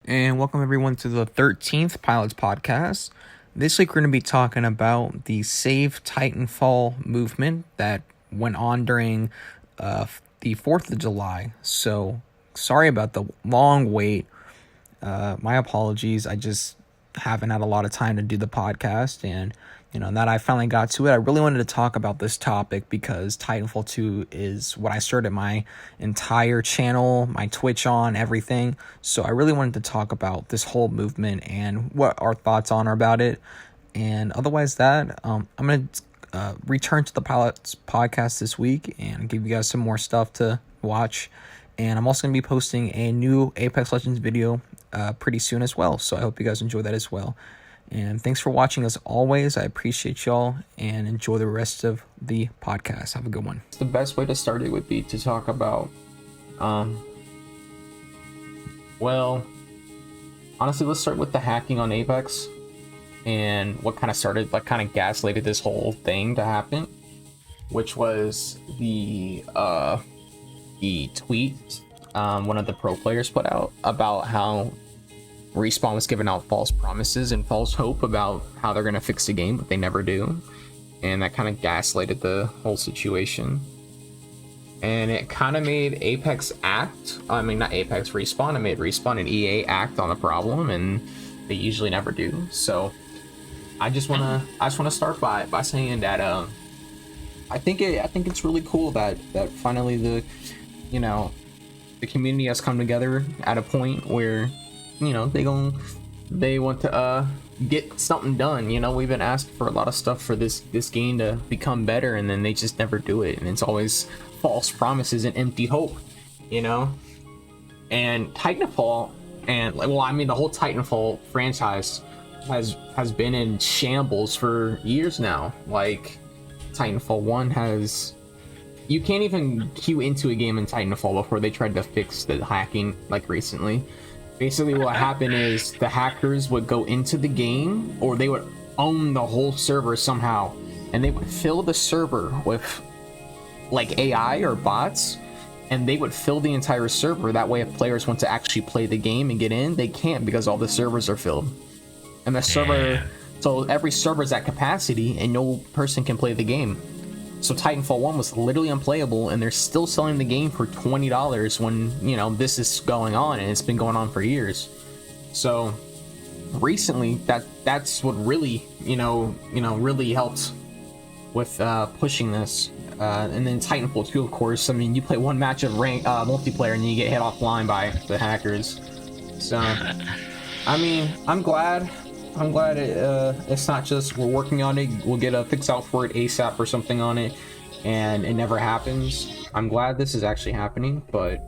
and welcome everyone to the 13th Pilots Podcast. This week we're going to be talking about the Save Titanfall movement that went on during the 4th of July. So, sorry about the long wait. My apologies. I just haven't had a lot of time to do the podcast, and now that I finally got to it, I really wanted to talk about this topic because Titanfall 2 is what I started my entire channel, my Twitch on, everything. So I really wanted to talk about this whole movement and what our thoughts on are about it. And otherwise that, I'm going to return to the Pilots podcast this week and give you guys some more stuff to watch. And I'm also going to be posting a new Apex Legends video pretty soon as well. So I hope you guys enjoy that as well. And thanks for watching as always. I appreciate y'all and enjoy the rest of the podcast. Have a good one. The best way to start it would be to talk about, well, honestly, let's start with the hacking on Apex and what kind of gaslighted this whole thing to happen, which was the tweet one of the pro players put out about how Respawn was giving out false promises and false hope about how they're going to fix the game, but they never do. And that kind of gaslighted the whole situation. And it kind of made Apex act. I mean, not Apex, Respawn. It made Respawn and EA act on the problem, and they usually never do. So I just want to start by saying that I think it's really cool that finally the community has come together at a point where they want to get something done. We've been asked for a lot of stuff for this game to become better, and then they just never do it, and it's always false promises and empty hope. And Titanfall, and the whole Titanfall franchise has been in shambles for years now. Like, Titanfall 1 has, you can't even queue into a game in Titanfall before they tried to fix the hacking recently. Basically, what happened is the hackers would go into the game, or they would own the whole server somehow, and they would fill the server with AI or bots, and they would fill the entire server. That way, if players want to actually play the game and get in, they can't because all the servers are filled. And the server, so every server is at capacity, and no person can play the game. So Titanfall 1 was literally unplayable, and they're still selling the game for $20 when, this is going on, and it's been going on for years. So recently, that's what really, really helped with pushing this. And then Titanfall 2, of course, I mean, you play one match of rank multiplayer, and then you get hit offline by the hackers. So, I mean, I'm glad it's not just we're working on it, we'll get a fix out for it ASAP or something on it, and it never happens. I'm glad this is actually happening, but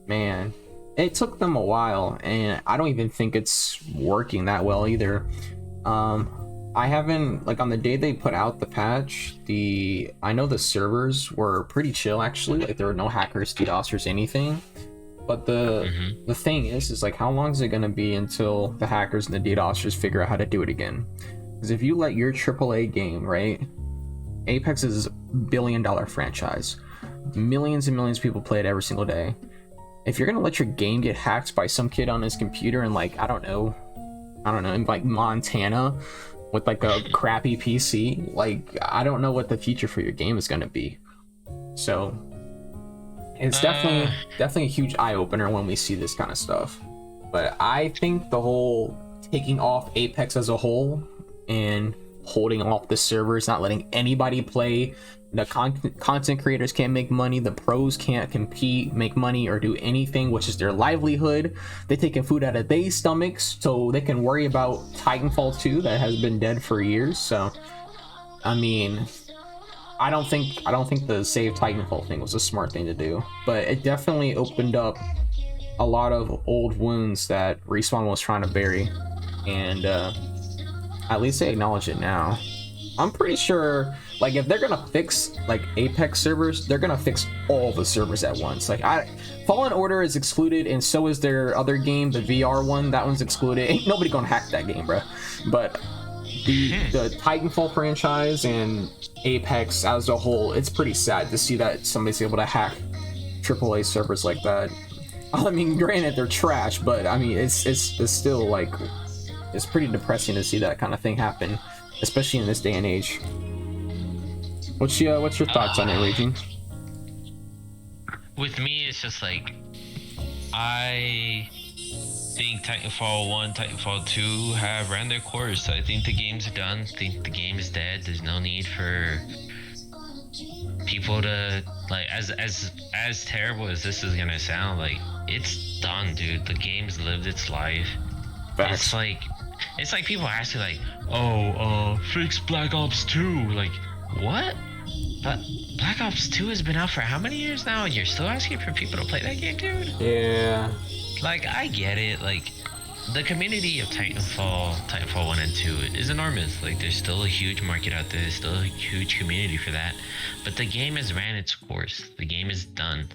man, it took them a while, and I don't even think it's working that well either. I haven't, on the day they put out the patch, I know the servers were pretty chill actually, there were no hackers, DDoSers, anything. But the thing is how long is it going to be until the hackers and the DDoSers figure out how to do it again? Because if you let your AAA game, right? Apex is $1 billion franchise. Millions and millions of people play it every single day. If you're going to let your game get hacked by some kid on his computer in I don't know, in Montana with a crappy PC, I don't know what the future for your game is going to be. So it's definitely a huge eye-opener when we see this kind of stuff. But I think the whole taking off Apex as a whole and holding off the servers, not letting anybody play, the content creators can't make money, the pros can't compete, make money, or do anything, which is their livelihood. They're taking food out of their stomachs so they can worry about Titanfall 2 that has been dead for years. So, I mean, I don't think the Save Titanfall thing was a smart thing to do, but it definitely opened up a lot of old wounds that Respawn was trying to bury, and at least they acknowledge it now. I'm pretty sure, if they're gonna fix Apex servers, they're gonna fix all the servers at once. Fallen Order is excluded, and so is their other game, the VR one. That one's excluded. Ain't nobody gonna hack that game, bro. But the Titanfall franchise and Apex as a whole, it's pretty sad to see that somebody's able to hack AAA servers like that. I mean, granted they're trash, but I mean it's still like it's pretty depressing to see that kind of thing happen, especially in this day and age. What's your thoughts on it, Raging? With me, it's just like I think Titanfall 1, Titanfall 2 have ran their course. I think the game's done. I think the game is dead. There's no need for people to like as terrible as this is gonna sound, like it's done, dude. The game's lived its life. Facts. It's like people ask you like, fix Black Ops 2. Like, what? But Black Ops 2 has been out for how many years now, and you're still asking for people to play that game, dude? Yeah. Like, I get it. Like, the community of Titanfall 1 and 2 is enormous. Like, there's still a huge market out there. There's still a huge community for that. But the game has ran its course. The game is done.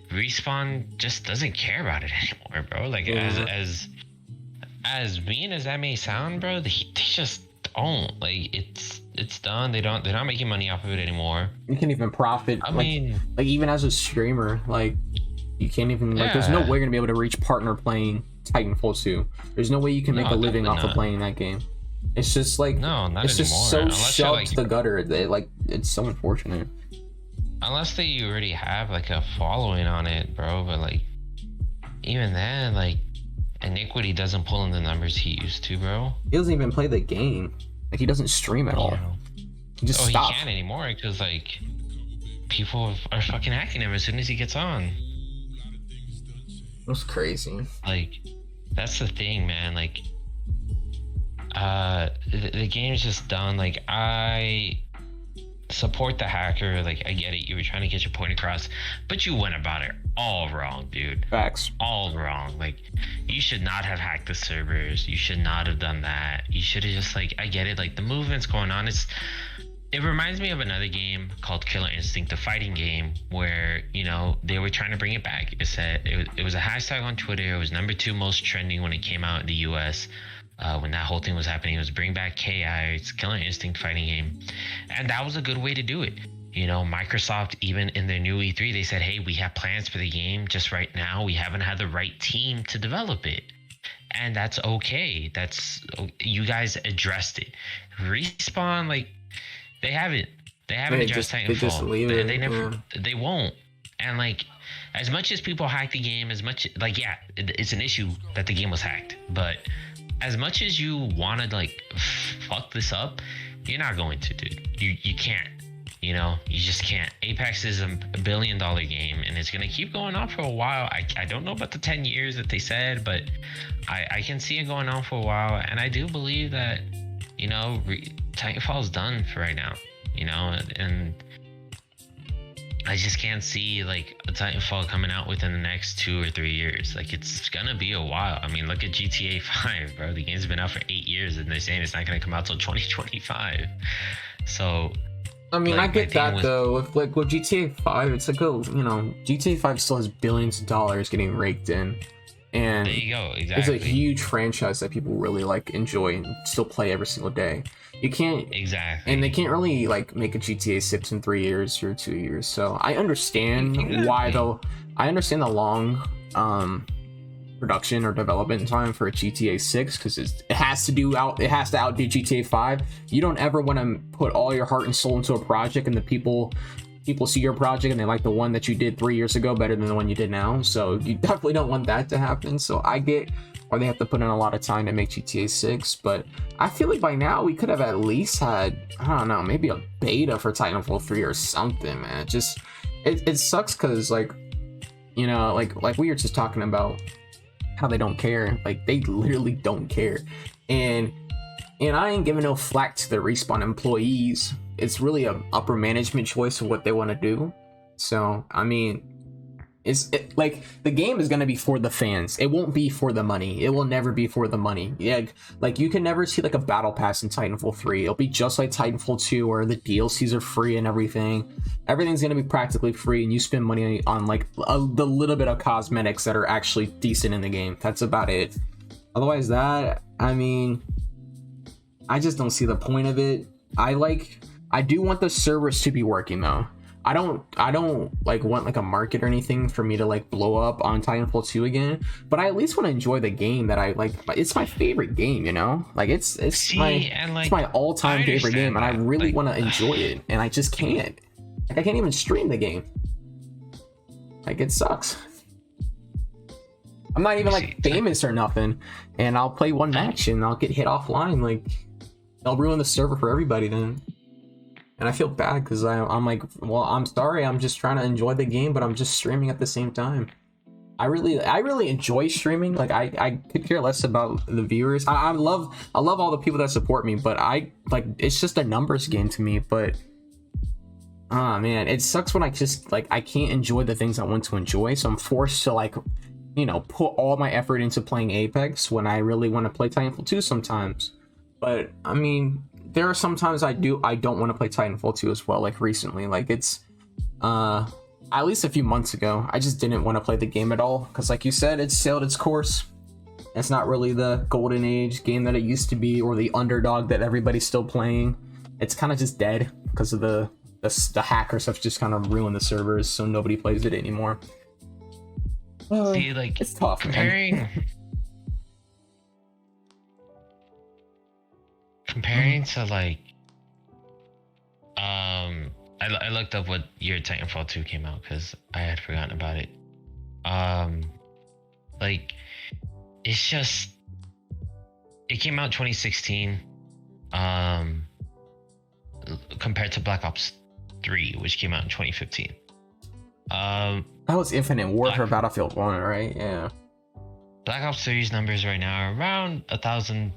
Respawn just doesn't care about it anymore, bro. Like, as mean as that may sound, bro, they just don't. Like, it's done. They're not making money off of it anymore. You can't even profit. I mean, like even as a streamer, like you can't even like. There's no way you're gonna be able to reach partner playing Titanfall 2. There's no way you can make a living off of playing that game. It's just like not it's anymore. just so Unless shoved like, to the gutter. Like it's so unfortunate. Unless they already have like a following on it, bro. But like even then, like Iniquity doesn't pull in the numbers he used to, bro. He doesn't even play the game. Like he doesn't stream at all. He just stopped. He can't anymore because like people are fucking hacking him as soon as he gets on. That's crazy. Like that's the thing, man. Like the game's just done. Like I support the hacker. Like I get it. You were trying to get your point across, but you went about it all wrong, dude. Facts. All wrong. Like you should not have hacked the servers. You should not have done that. You should have just like, I get it. Like the movement's going on. It reminds me of another game called Killer Instinct, the fighting game, where, you know, they were trying to bring it back. It said it was a hashtag on Twitter. It was #2 most trending when it came out in the US. When that whole thing was happening, it was bring back KI. It's Killer Instinct fighting game. And that was a good way to do it. You know, Microsoft, even in their new E3, they said, hey, we have plans for the game. Just right now, we haven't had the right team to develop it. And that's okay. You guys addressed it. Respawn, like, they haven't addressed Titanfall. They just leave it. They never, they won't. And like, as much as people hack the game, it's an issue that the game was hacked. But as much as you want to like fuck this up, you're not going to, dude. You can't. You know, you just can't. Apex is a $1 billion game, and it's gonna keep going on for a while. I don't know about the 10 years that they said, but I can see it going on for a while, and I do believe that, you know, Titanfall's done for right now. You know, and I just can't see like a Titanfall coming out within the next 2 or 3 years. Like it's gonna be a while. I mean, look at GTA 5, bro. The game's been out for 8 years, and they're saying it's not gonna come out till 2025. So. I mean, like, I get that though. With GTA 5, it's like GTA 5 still has billions of dollars getting raked in, and there you go. Exactly. It's a huge franchise that people really like enjoy and still play every single day. You can't and they can't really like make a GTA 6 in 3 years or 2 years. So I understand why though. I understand the long production or development time for a GTA 6 because it has to outdo GTA 5. You don't ever want to put all your heart and soul into a project and the people see your project and they like the one that you did 3 years ago better than the one you did now. So you definitely don't want that to happen. So I get why they have to put in a lot of time to make GTA 6, but I feel like by now we could have at least had, I don't know, maybe a beta for Titanfall 3 or something, man. It sucks because like, you know, like we were just talking about how they don't care. Like they literally don't care, and I ain't giving no flack to the Respawn employees. It's really a upper management choice of what they want to do. So I mean, like the game is gonna be for the fans. It won't be for the money. It will never be for the money. Yeah, like you can never see like a battle pass in Titanfall 3. It'll be just like Titanfall 2, where the DLCs are free and everything. Everything's gonna be practically free, and you spend money on like the little bit of cosmetics that are actually decent in the game. That's about it. Otherwise, I mean, I just don't see the point of it. I do want the servers to be working though. I don't like want like a market or anything for me to like blow up on Titanfall 2 again, but I at least want to enjoy the game that I like. It's my favorite game, you know? Like See, and like it's my all-time I favorite game, and I understand that. really Like, want to enjoy it, and I just can't. Like I can't even stream the game. Like it sucks. I'm not even like famous or nothing, and I'll play one match and I'll get hit offline. Like they'll ruin the server for everybody then. And I feel bad because I'm like, well, I'm sorry, I'm just trying to enjoy the game, but I'm just streaming at the same time. I really enjoy streaming. Like I could care less about the viewers. I love all the people that support me, but I like it's just a numbers game to me. But ah man, it sucks when I just like I can't enjoy the things I want to enjoy, so I'm forced to like, you know, put all my effort into playing Apex when I really want to play Titanfall 2 sometimes. But I mean, there are sometimes I don't want to play Titanfall 2 as well, like recently. Like it's at least a few months ago, I just didn't want to play the game at all because like you said, it's sailed its course. It's not really the golden age game that it used to be, or the underdog that everybody's still playing. It's kind of just dead because of the hackers have just kind of ruined the servers, so nobody plays it anymore. see, like It's tough, comparing to like I looked up what year Titanfall 2 came out because I had forgotten about it. Like it's just it came out 2016 compared to Black Ops 3, which came out in 2015. That was Infinite Warfare Battlefield 1, right? Yeah. Black Ops 3's numbers right now are around 1,000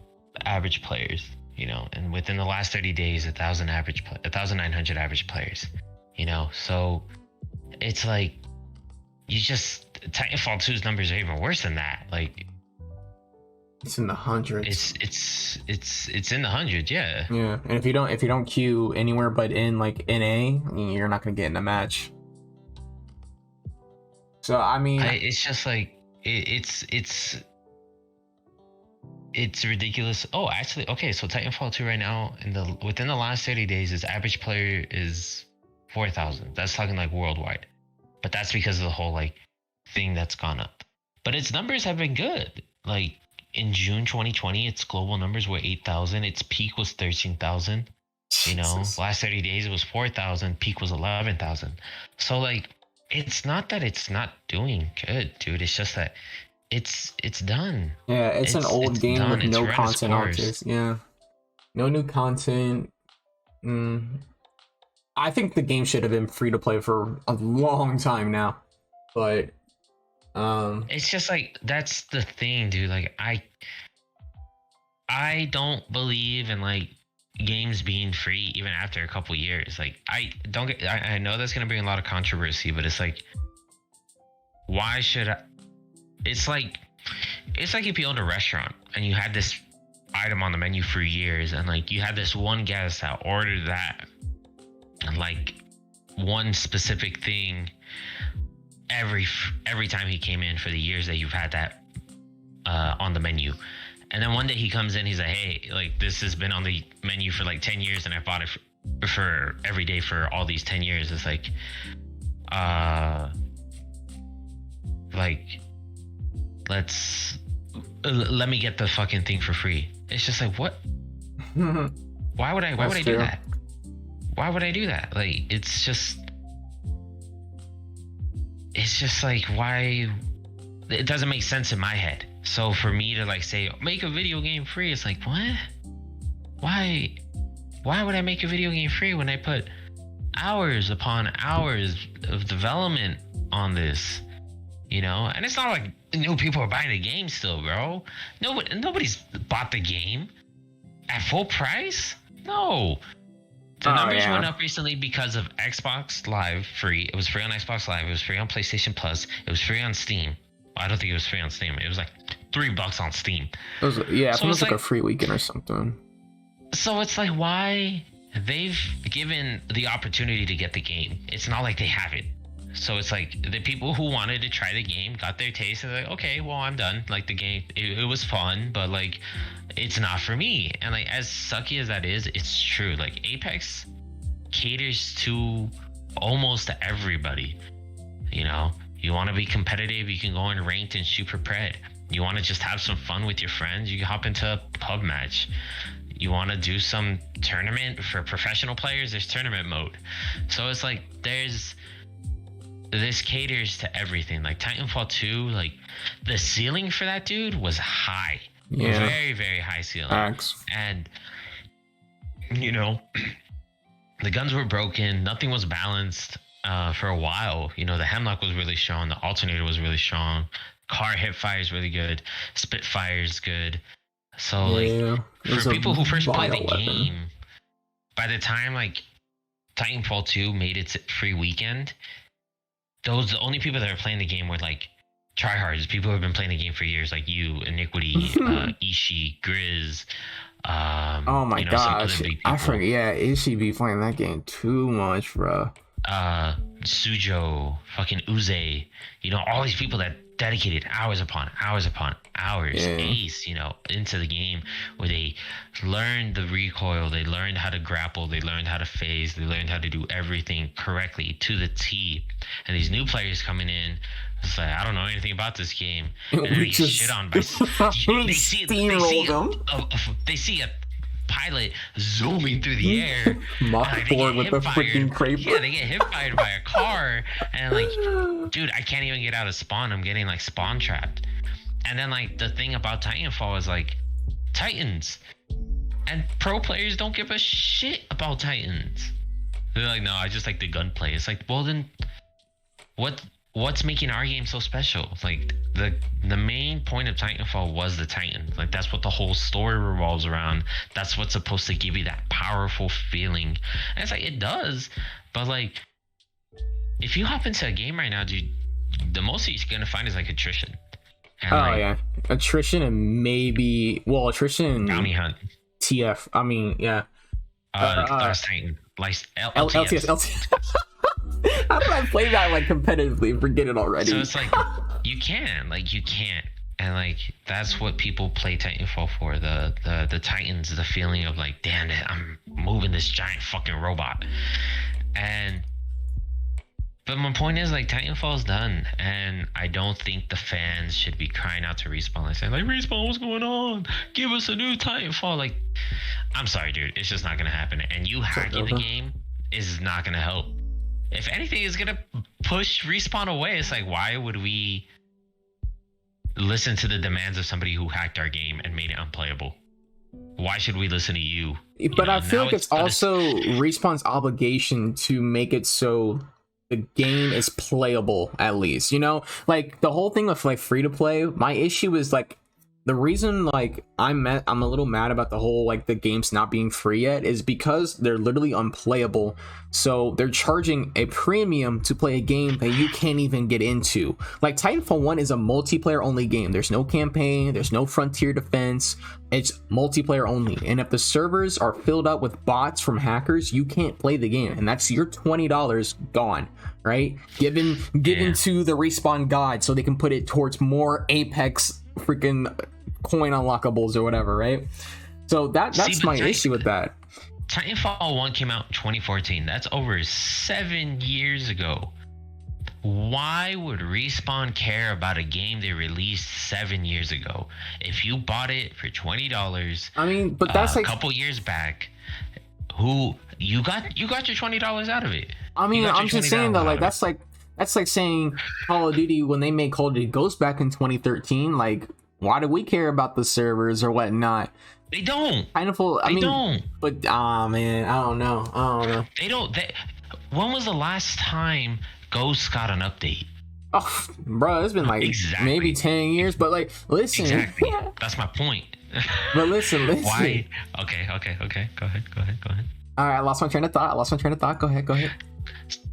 average players, you know, and within the last 30 days, 1,900 average players, you know. So it's like Titanfall 2's numbers are even worse than that. Like It's in the hundreds. it's in the hundreds, yeah. Yeah, and if you don't queue anywhere but in like NA, you're not gonna get in a match. So I mean, It's just like it's ridiculous. Oh, actually, okay. So Titanfall 2 right now, within the last 30 days, its average player is 4,000. That's talking like worldwide, but that's because of the whole like thing that's gone up. But its numbers have been good. Like in June 2020, its global numbers were 8,000. Its peak was 13,000. You know, Jesus. last 30 days it was 4,000. Peak was 11,000. So like, it's not that it's not doing good, dude. It's just that it's done. Yeah, it's an old it's game done. with It's no run its content course. artists. Yeah, no new content. I think the game should have been free to play for a long time now, but It's just like that's the thing, dude. Like I don't believe in like games being free even after a couple years. Like I know that's gonna bring a lot of controversy, but it's like, why should I? It's like if you owned a restaurant and you had this item on the menu for years, and like you had this one guest that ordered that and like one specific thing every time he came in for the years that you've had that on the menu. And then one day he comes in, he's like, hey, like this has been on the menu for like 10 years and I bought it for every day for all these 10 years. It's like let me get the fucking thing for free. It's just like, what? Why would I do that? Why would I do that? Like, it's just like, why? It doesn't make sense in my head. So for me to like say, make a video game free, it's like, what? Why would I make a video game free when I put hours upon hours of development on this? You know, and it's not like new people are buying the game still, bro. Nobody's bought the game at full price. No. The numbers went up recently because of Xbox Live free. It was free on Xbox Live. It was free on PlayStation Plus. It was free on Steam. Well, I don't think it was free on Steam. It was like $3 on Steam. It was, yeah, I So think it was it's like a like- free weekend or something. So it's like, why? They've given the opportunity to get the game. It's not like they have it. So it's like the people who wanted to try the game got their taste and they're like, okay, well, I'm done. Like the game, it was fun, but like it's not for me. And like as sucky as that is, it's true. Like Apex caters to almost everybody. You know, you want to be competitive, you can go in ranked and super pred. You want to just have some fun with your friends, you can hop into a pub match. You want to do some tournament for professional players, there's tournament mode. So it's like this caters to everything. Like Titanfall 2, like the ceiling for that dude was high. Yeah. Very, very high ceiling. Facts. And you know, the guns were broken, nothing was balanced for a while. You know, the Hemlock was really strong, the alternator was really strong, car hip fire is really good, Spitfire is good. So like for people who first played the game, by the time like Titanfall 2 made its free weekend, the only people that are playing the game were like tryhards, people who have been playing the game for years, like you, Iniquity, Ishi, Grizz. Oh my gosh, I forget. Yeah, Ishi be playing that game too much, bro. Sujo, fucking Uze, you know, all these people that dedicated hours upon hours, Ace, you know, into the game, where they learned the recoil, they learned how to grapple, they learned how to phase, they learned how to do everything correctly to the T. And these new players coming in, it's like, I don't know anything about this game, and then they get shit on by they see a pilot zooming through the air, mockboard with a freaking creeper. Yeah, they get hip fired by a car, and like, dude, I can't even get out of spawn. I'm getting like spawn trapped. And then like the thing about Titanfall is like Titans, and pro players don't give a shit about Titans. They're like, no, I just like the gunplay. It's like, well then, what's making our game so special? Like the main point of Titanfall was the Titans. Like that's what the whole story revolves around. That's what's supposed to give you that powerful feeling. And it's like, it does, but like if you hop into a game right now, dude, the most you're gonna find is like attrition. And yeah, attrition and maybe attrition and bounty hunt. TF. I mean, yeah. Last Titan, like LTS. How did I play that like competitively? Forget it already. So it's like you can't, and like that's what people play Titanfall for. The Titans, the feeling of like, damn it, I'm moving this giant fucking robot. But my point is, like, Titanfall's done, and I don't think the fans should be crying out to Respawn, like saying, like, Respawn, what's going on? Give us a new Titanfall. Like, I'm sorry, dude, it's just not gonna happen. And you hacking the game is not gonna help. If anything, it's gonna push Respawn away. It's like, why would we listen to the demands of somebody who hacked our game and made it unplayable? Why should we listen to you? But I feel like it's also Respawn's obligation to make it so the game is playable, at least, you know, like the whole thing with like free to play. My issue is like the reason like I'm a little mad about the whole like the games not being free yet is because they're literally unplayable. So they're charging a premium to play a game that you can't even get into. Like Titanfall 1 is a multiplayer only game. There's no campaign, there's no frontier defense. It's multiplayer only. And if the servers are filled up with bots from hackers, you can't play the game. And that's your $20 gone, right? Given to the Respawn God so they can put it towards more Apex freaking coin unlockables or whatever, right? So that's my issue with that. Titanfall 1 came out in 2014. That's over 7 years ago. Why would Respawn care about a game they released 7 years ago? If you bought it for $20, I mean, but that's like a couple years back, who you got your $20 out of it. I mean, I'm just saying though, like that's like saying Call of Duty when they made Call of Duty Ghosts back in 2013. Like, why do we care about the servers or whatnot? They don't. Titanfall, I mean, don't. But man, I don't know. They don't. When was the last time Ghosts got an update? Oh, bro, it's been like maybe 10 years. But like, listen. Exactly. That's my point. But listen. Why? Okay. Go ahead. All right, I lost my train of thought. Go ahead.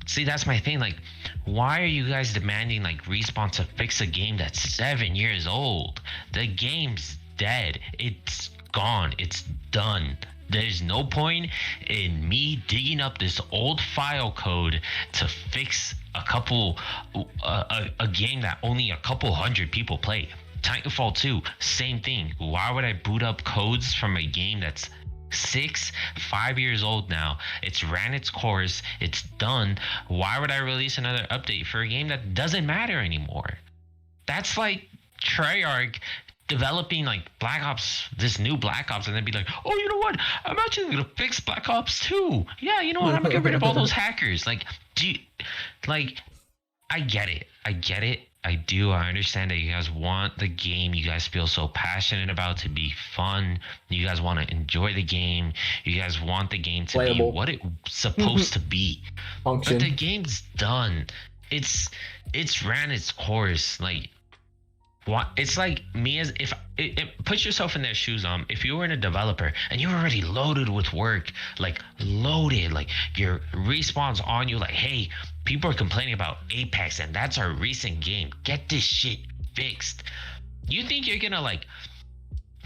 See, that's my thing. Like, why are you guys demanding like Respawn to fix a game that's 7 years old? The game's dead. It's gone. It's done. There's no point in me digging up this old file code to fix a game that only a couple hundred people play. Titanfall 2, same thing. Why would I boot up codes from a game that's 5 years old now. It's ran its course. It's done. Why would I release another update for a game that doesn't matter anymore? That's like Treyarch developing like Black Ops, this new Black Ops, and then be like, oh, you know what? I'm actually gonna fix Black Ops 2. Yeah, you know what? I'm gonna get rid of all those hackers. Like, like, I get it. I get it. I do. I understand that you guys want the game you guys feel so passionate about to be fun. You guys want to enjoy the game. You guys want the game to Playable. be what it's supposed to be. Function. But the game's done. It's ran its course. Like, what? It's like me as if put yourself in their shoes. If you were in a developer and you were already loaded with work, like loaded, like your respawn's on you, like, hey, people are complaining about Apex and that's our recent game. Get this shit fixed. You think you're gonna like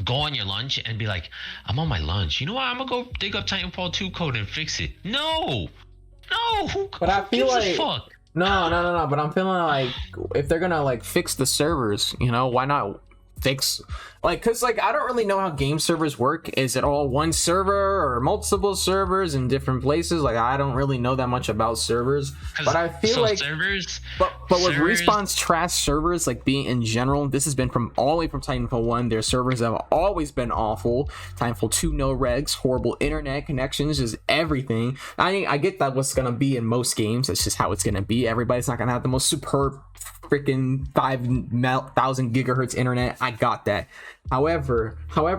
go on your lunch and be like, I'm on my lunch. You know what? I'm gonna go dig up Titanfall 2 code and fix it. No. But I feel gives a like fuck? no. But I'm feeling like if they're gonna like fix the servers, you know, why not fix like? Because like I don't really know how game servers work. Is it all one server or multiple servers in different places? Like I don't really know that much about servers. But I feel like servers. But with Respawn's trash servers, like being in general, this has been from all the way from Titanfall 1. Their servers have always been awful. Titanfall 2, no regs, horrible internet connections, just everything. I get that what's gonna be in most games. That's just how it's gonna be. Everybody's not gonna have the most superb freaking 5,000 gigahertz internet. I got that. However,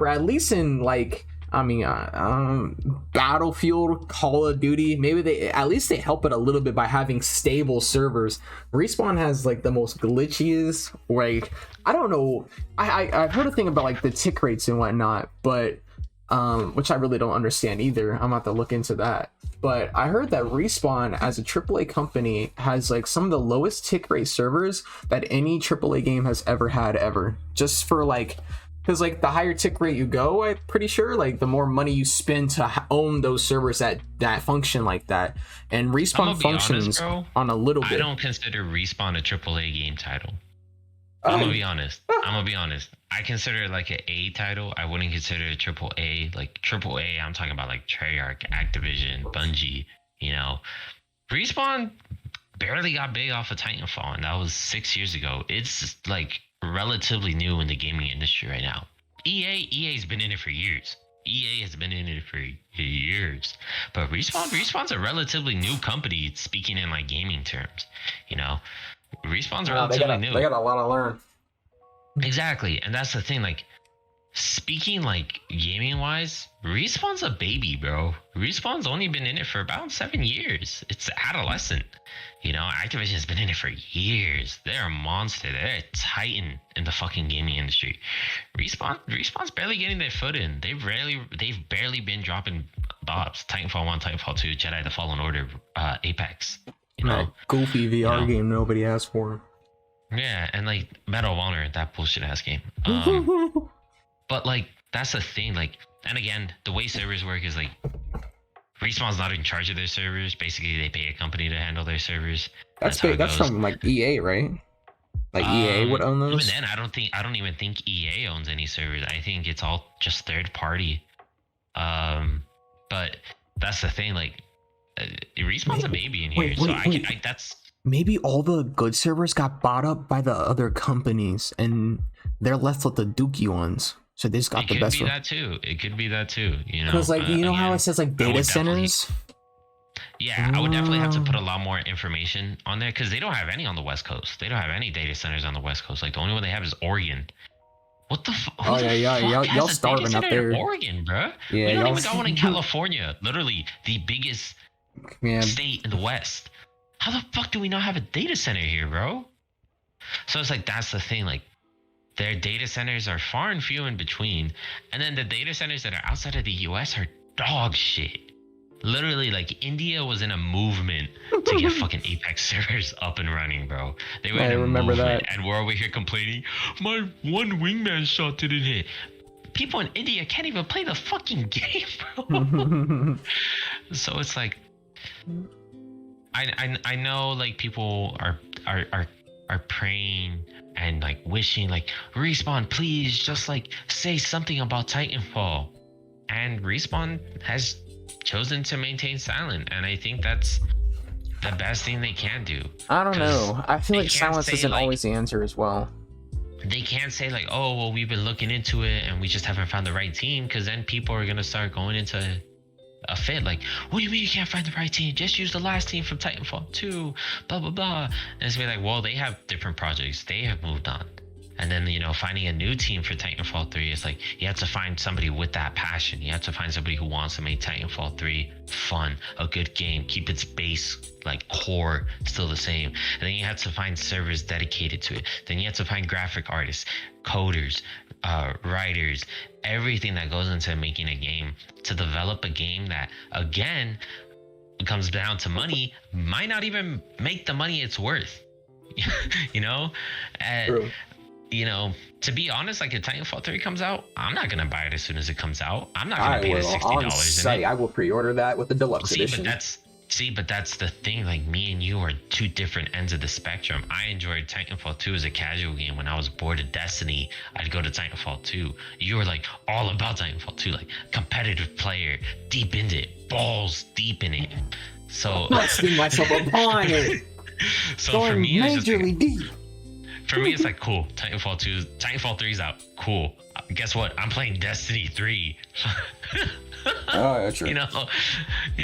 at least in like Battlefield, Call of Duty, maybe they help it a little bit by having stable servers. Respawn has like the most glitchiest, like I don't know. I've heard a thing about like the tick rates and whatnot, but which I really don't understand either. I'm about to look into that. But I heard that Respawn as a AAA company has like some of the lowest tick rate servers that any AAA game has ever had ever. Just for like, because like the higher tick rate you go, I'm pretty sure like the more money you spend to own those servers that function like that. And Respawn functions on a little bit. I don't consider Respawn a AAA game title. I'm gonna be honest. I consider it like an A title. I wouldn't consider it triple A. Like triple A, I'm talking about like Treyarch, Activision, Bungie. You know, Respawn barely got big off of Titanfall, and that was 6 years ago. It's like relatively new in the gaming industry right now. EA's been in it for years. EA has been in it for years, but Respawn's a relatively new company. Speaking in like gaming terms, you know. Respawn's relatively new. They got a lot to learn. Exactly, and that's the thing. Like, speaking like gaming wise, Respawn's a baby, bro. Respawn's only been in it for about 7 years. It's adolescent. You know, Activision has been in it for years. They're a monster. They're a titan in the fucking gaming industry. Respawn's barely getting their foot in. They've barely been dropping bombs. Titanfall 1, Titanfall 2, Jedi: The Fallen Order, Apex. You know, that goofy VR game nobody asked for. Yeah, and like Medal of Honor, that bullshit ass game. But like that's the thing. Like, and again, the way servers work is like Respawn's not in charge of their servers. Basically, they pay a company to handle their servers. That's from like EA, right? Like EA would own those. Even then, I don't even think EA owns any servers. I think it's all just third party. But that's the thing. Like, Respawn's a baby in here, that's maybe all the good servers got bought up by the other companies, and they're left with the dookie ones. So they just got the best. It could be that too. You know, because like you know how it says like data centers. Yeah, I would definitely have to put a lot more information on there because they don't have any on the West Coast. They don't have any data centers on the West Coast. Like the only one they have is Oregon. What the fuck? Oh yeah, y'all starving up there. Oregon, bro. Yeah, we don't even got one in California. Literally the biggest state in the West. How the fuck do we not have a data center here, bro? So it's like that's the thing. Like their data centers are far and few in between, and then the data centers that are outside of the US are dog shit. Literally, like India was in a movement to get fucking Apex servers up and running, bro. They were in a remember movement, that. and we're over here complaining, my one wingman shot didn't hit. People in India can't even play the fucking game, bro. So it's like, I know like people are praying and like wishing like Respawn, please just like say something about Titanfall. and Respawn has chosen to maintain silent, and I think that's the best thing they can do. I don't know. I feel they like can't silence say, isn't like- always the answer as well. They can't say like, oh well, we've been looking into it and we just haven't found the right team, because then people are gonna start going into a fit like, what do you mean you can't find the right team? Just use the last team from Titanfall 2, blah blah blah. And it's be like, well, they have different projects, they have moved on. And then, you know, finding a new team for Titanfall 3 is like, you have to find somebody with that passion. You have to find somebody who wants to make Titanfall 3 fun, a good game, keep its base, like, core still the same. And then you have to find servers dedicated to it. Then you have to find graphic artists, coders, writers, everything that goes into making a game to develop a game that, again, comes down to money, might not even make the money it's worth. You know? True. You know, to be honest, like if Titanfall 3 comes out, I'm not gonna buy it as soon as it comes out. I'm not gonna pay the $60 in it. I will pre-order that with the deluxe edition. But that's the thing. Like, me and you are two different ends of the spectrum. I enjoyed Titanfall 2 as a casual game. When I was bored of Destiny, I'd go to Titanfall 2. You were like all about Titanfall 2, like competitive player, deep into it, balls deep in it. So Busting myself upon it. So Going for me, it's just like, majorly deep. for me, it's like, cool. Titanfall 3's out. Cool. Guess what? I'm playing Destiny 3. Oh, yeah, true. You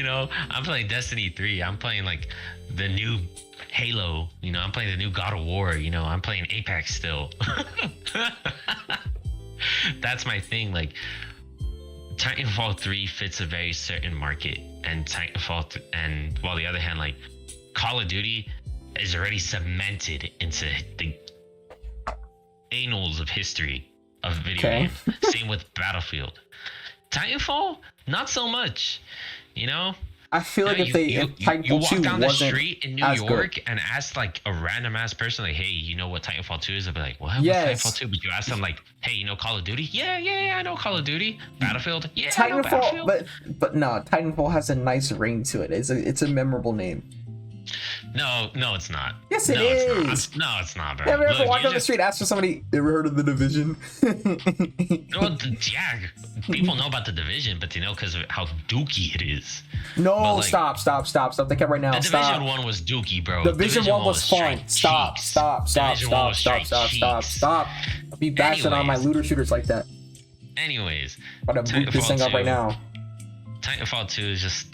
know, I'm playing Destiny 3. I'm playing like the new Halo. You know, I'm playing the new God of War. You know, I'm playing Apex still. That's my thing. Like, Titanfall 3 fits a very certain market, and and while the other hand, like, Call of Duty is already cemented into the annals of history of video game. Same with Battlefield. Titanfall, not so much. You know, I feel like if Titanfall you walk 2 down the wasn't street in New as York good. and ask like a random ass person, like, hey, you know what Titanfall 2 is? They'll be like, what? Yes. What's Titanfall 2? But you ask them like, hey, you know Call of Duty? Yeah, I know Call of Duty. Battlefield? Yeah, I know Titanfall, Battlefield. but no, Titanfall has a nice ring to it. It's a memorable name. No, it's not. Yes, it no, is. It's not. No, it's not, bro. Have you ever Look, walked you down the street, ask for somebody, ever heard of The Division? Well, yeah, people know about The Division, but they know because of how dookie it is. No, But, like, stop. Think it right now. The Division Stop. 1 was dookie, bro. Division 1 was fun. straight Stop. cheeks. Stop. Division 1 was straight cheeks. I'll be bashing on my Anyways. looter shooters like that. Anyways, I'm gonna boot this thing up right now. Titanfall 2 is just...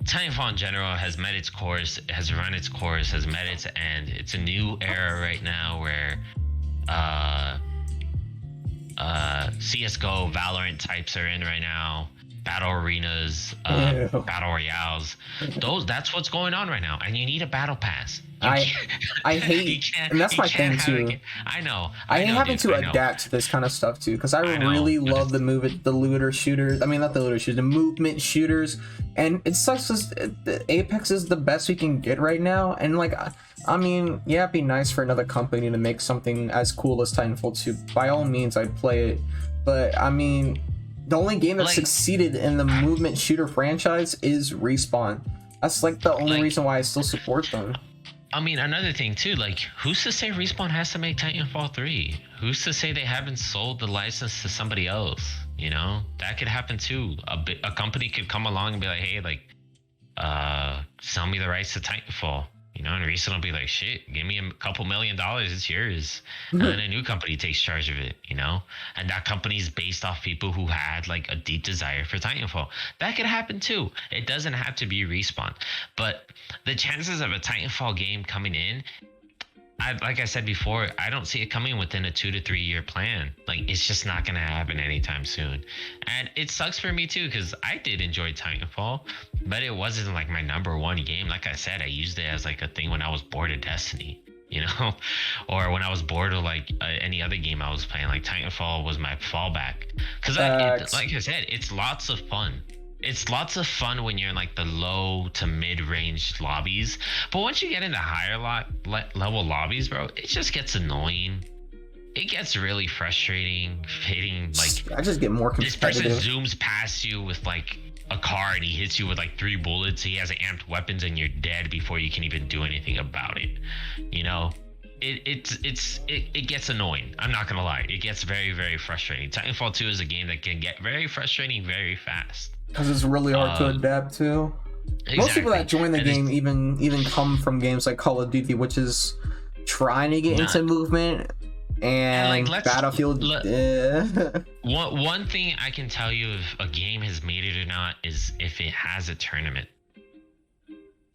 Titanfall in general has met its course, has run its course, has met its end. It's a new era right now where CSGO, Valorant types are in right now. Battle arenas, Ew. battle royales. That's what's going on right now. And you need a battle pass. I hate, and that's my thing too. I know. I hate having dude, to I know. adapt to this kind of stuff too, because I know, really but love the looter shooters. I mean, not the looter shooters, the movement shooters. And it sucks because the Apex is the best we can get right now. And like, I mean, yeah, it'd be nice for another company to make something as cool as Titanfall 2. By all means, I'd play it. But I mean, the only game that Like, succeeded in the movement shooter franchise is Respawn. That's like the only reason why I still support them. I mean, another thing too, like, who's to say Respawn has to make Titanfall 3? Who's to say they haven't sold the license to somebody else? You know, that could happen too. A company could come along and be like, hey, like, sell me the rights to Titanfall. You know, and Respawn will be like, shit, give me a couple $1 million, it's yours. And then a new company takes charge of it, you know? And that company's based off people who had like a deep desire for Titanfall. That could happen too. It doesn't have to be Respawn. But the chances of a Titanfall game coming in, like I said before, I don't see it coming within a 2 to 3 year plan. Like, it's just not gonna happen anytime soon. And it sucks for me too, because I did enjoy Titanfall, but it wasn't like my number one game. Like I said, I used it as like a thing when I was bored of Destiny, you know, or when I was bored of like any other game I was playing. Like, Titanfall was my fallback, because like I said, it's lots of fun. It's lots of fun when you're in like the low to mid-range lobbies, but once you get into higher level lobbies, bro, it just gets annoying. It gets really frustrating hitting like, I just get more this person competitive. zooms past you with like a car and he hits you with like 3 bullets. He has amped weapons and you're dead before you can even do anything about it, you know? it gets annoying. I'm not gonna lie, it gets very, very frustrating. Titanfall 2 is a game that can get very frustrating very fast because it's really hard to adapt to. exactly. Most people that join the game even come from games like Call of Duty, which is trying to get into movement, and like, Battlefield. One thing I can tell you if a game has made it or not is if it has a tournament.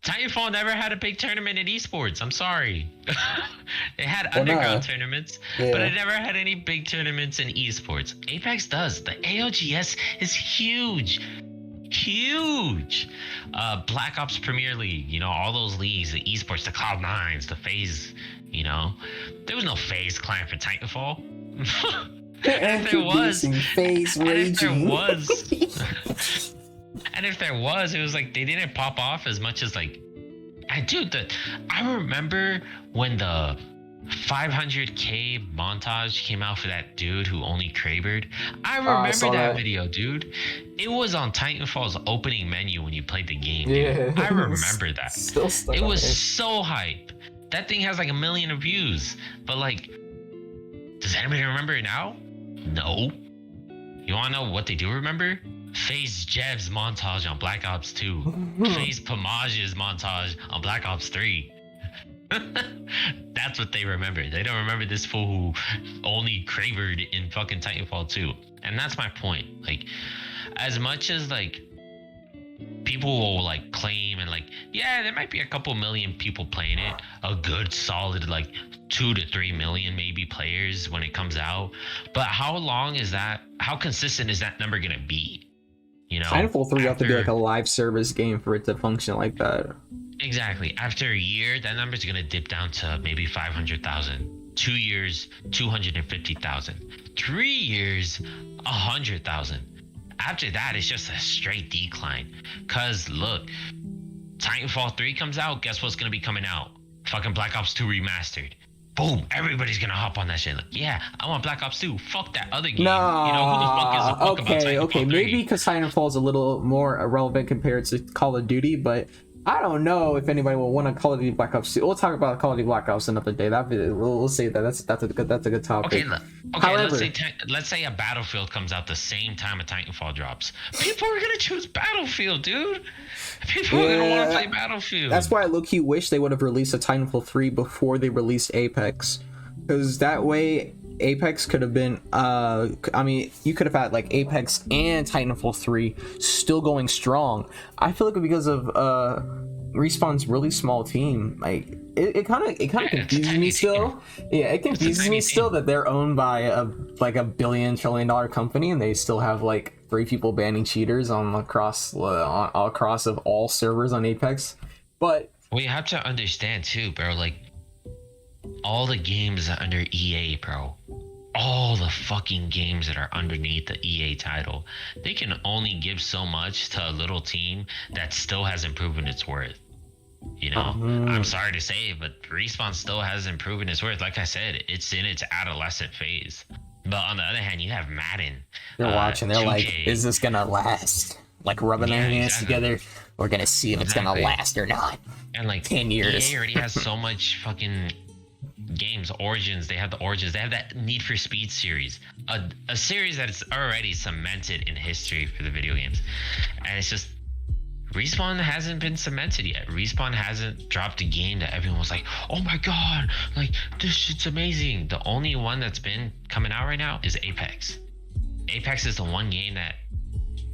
Titanfall never had a big tournament in esports. I'm sorry. It had underground tournaments, but it never had any big tournaments in esports. Apex does. The ALGS is huge. Huge. Black Ops Premier League, you know, all those leagues, the esports, the Cloud9s, the FaZe, you know. There was no FaZe client for Titanfall. And if there was, and if there was, it was like they didn't pop off as much as like, dude. I remember when the 500k montage came out for that dude who only Krabered. I remember that video, dude. It was on Titanfall's opening menu when you played the game, dude. Yeah, I remember that. It was so hype. That thing has like 1 million views, but like, does anybody remember it now? No. You wanna know what they do remember? FaZe Jeb's montage on Black Ops 2. FaZe Pamage's montage on Black Ops 3. That's what they remember. They don't remember this fool who only Krabered in fucking Titanfall 2. And that's my point. Like, as much as like people will like claim and like, yeah, there might be a couple million people playing it, a good solid like 2 to 3 million maybe players when it comes out. But how long is that? How consistent is that number gonna be? You know, Titanfall 3 have to be like a live service game for it to function like that. Exactly. After a year, that number is gonna dip down to maybe 500,000. 2 years, 250,000. 3 years, 100,000. After that, it's just a straight decline. Cause look, Titanfall 3 comes out. Guess what's gonna be coming out? Fucking Black Ops 2 remastered. Boom! Everybody's gonna hop on that shit. Like, yeah, I want Black Ops 2. Fuck that other game. No, you know who the fuck is the fuck about Titanfall 3? Maybe because Titanfall is a little more irrelevant compared to Call of Duty, but I don't know if anybody will want to Call of Duty Black Ops 2. We'll talk about Call of Duty Black Ops another day. We'll say that. That's a good topic. Okay. However, let's say a Battlefield comes out the same time a Titanfall drops. People are gonna choose Battlefield, dude. People are gonna want to play Battlefield. That's why I low-key wish they would have released a Titanfall 3 before they released Apex, because that way Apex could have been you could have had like Apex and Titanfall 3 still going strong. I feel like because of Respawn's really small team, like it kind of confuses me still. Yeah, it confuses me still that they're owned by a $1 billion trillion company and they still have like 3 people banning cheaters across of all servers on Apex. But well, you have to understand too, bro, like all the games are under EA, bro. All the fucking games that are underneath the EA title, they can only give so much to a little team that still hasn't proven its worth. You know, I'm sorry to say it, but Respawn still hasn't proven its worth. Like I said, it's in its adolescent phase. But on the other hand, you have Madden. They're watching. They're 2K. Like, is this gonna last? Like rubbing their hands together. We're gonna see if it's gonna last or not. And like 10 years. EA already has so much fucking games. Origins, they have the Origins, they have that Need for Speed series, a series that is already cemented in history for the video games, and it's just Respawn hasn't been cemented yet. Respawn hasn't dropped a game that everyone was like, oh my god, like this shit's amazing. The only one that's been coming out right now is Apex. Apex is the one game that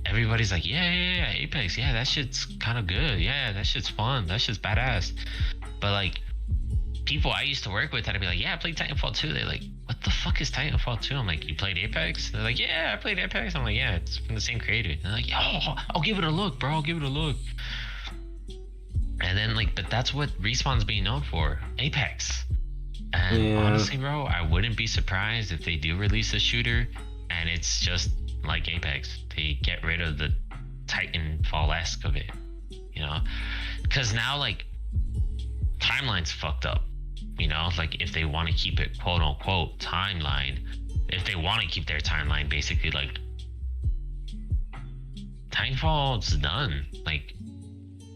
everybody's like, yeah, Apex, yeah, that shit's kind of good, yeah, that shit's fun, that shit's badass. But like people I used to work with, I'd be like, yeah, I played Titanfall 2. They're like, what the fuck is Titanfall 2? I'm like, you played Apex? They're like, yeah, I played Apex. I'm like, yeah, it's from the same creator. They're like, oh, I'll give it a look, bro. I'll give it a look. And then like, but that's what Respawn's being known for, Apex. And honestly, bro, I wouldn't be surprised if they do release a shooter and it's just like Apex. They get rid of the Titanfall-esque of it, you know? Because now like timeline's fucked up. You know, like if they want to keep it quote unquote timeline, if they want to keep their timeline basically like Titanfall's done. Like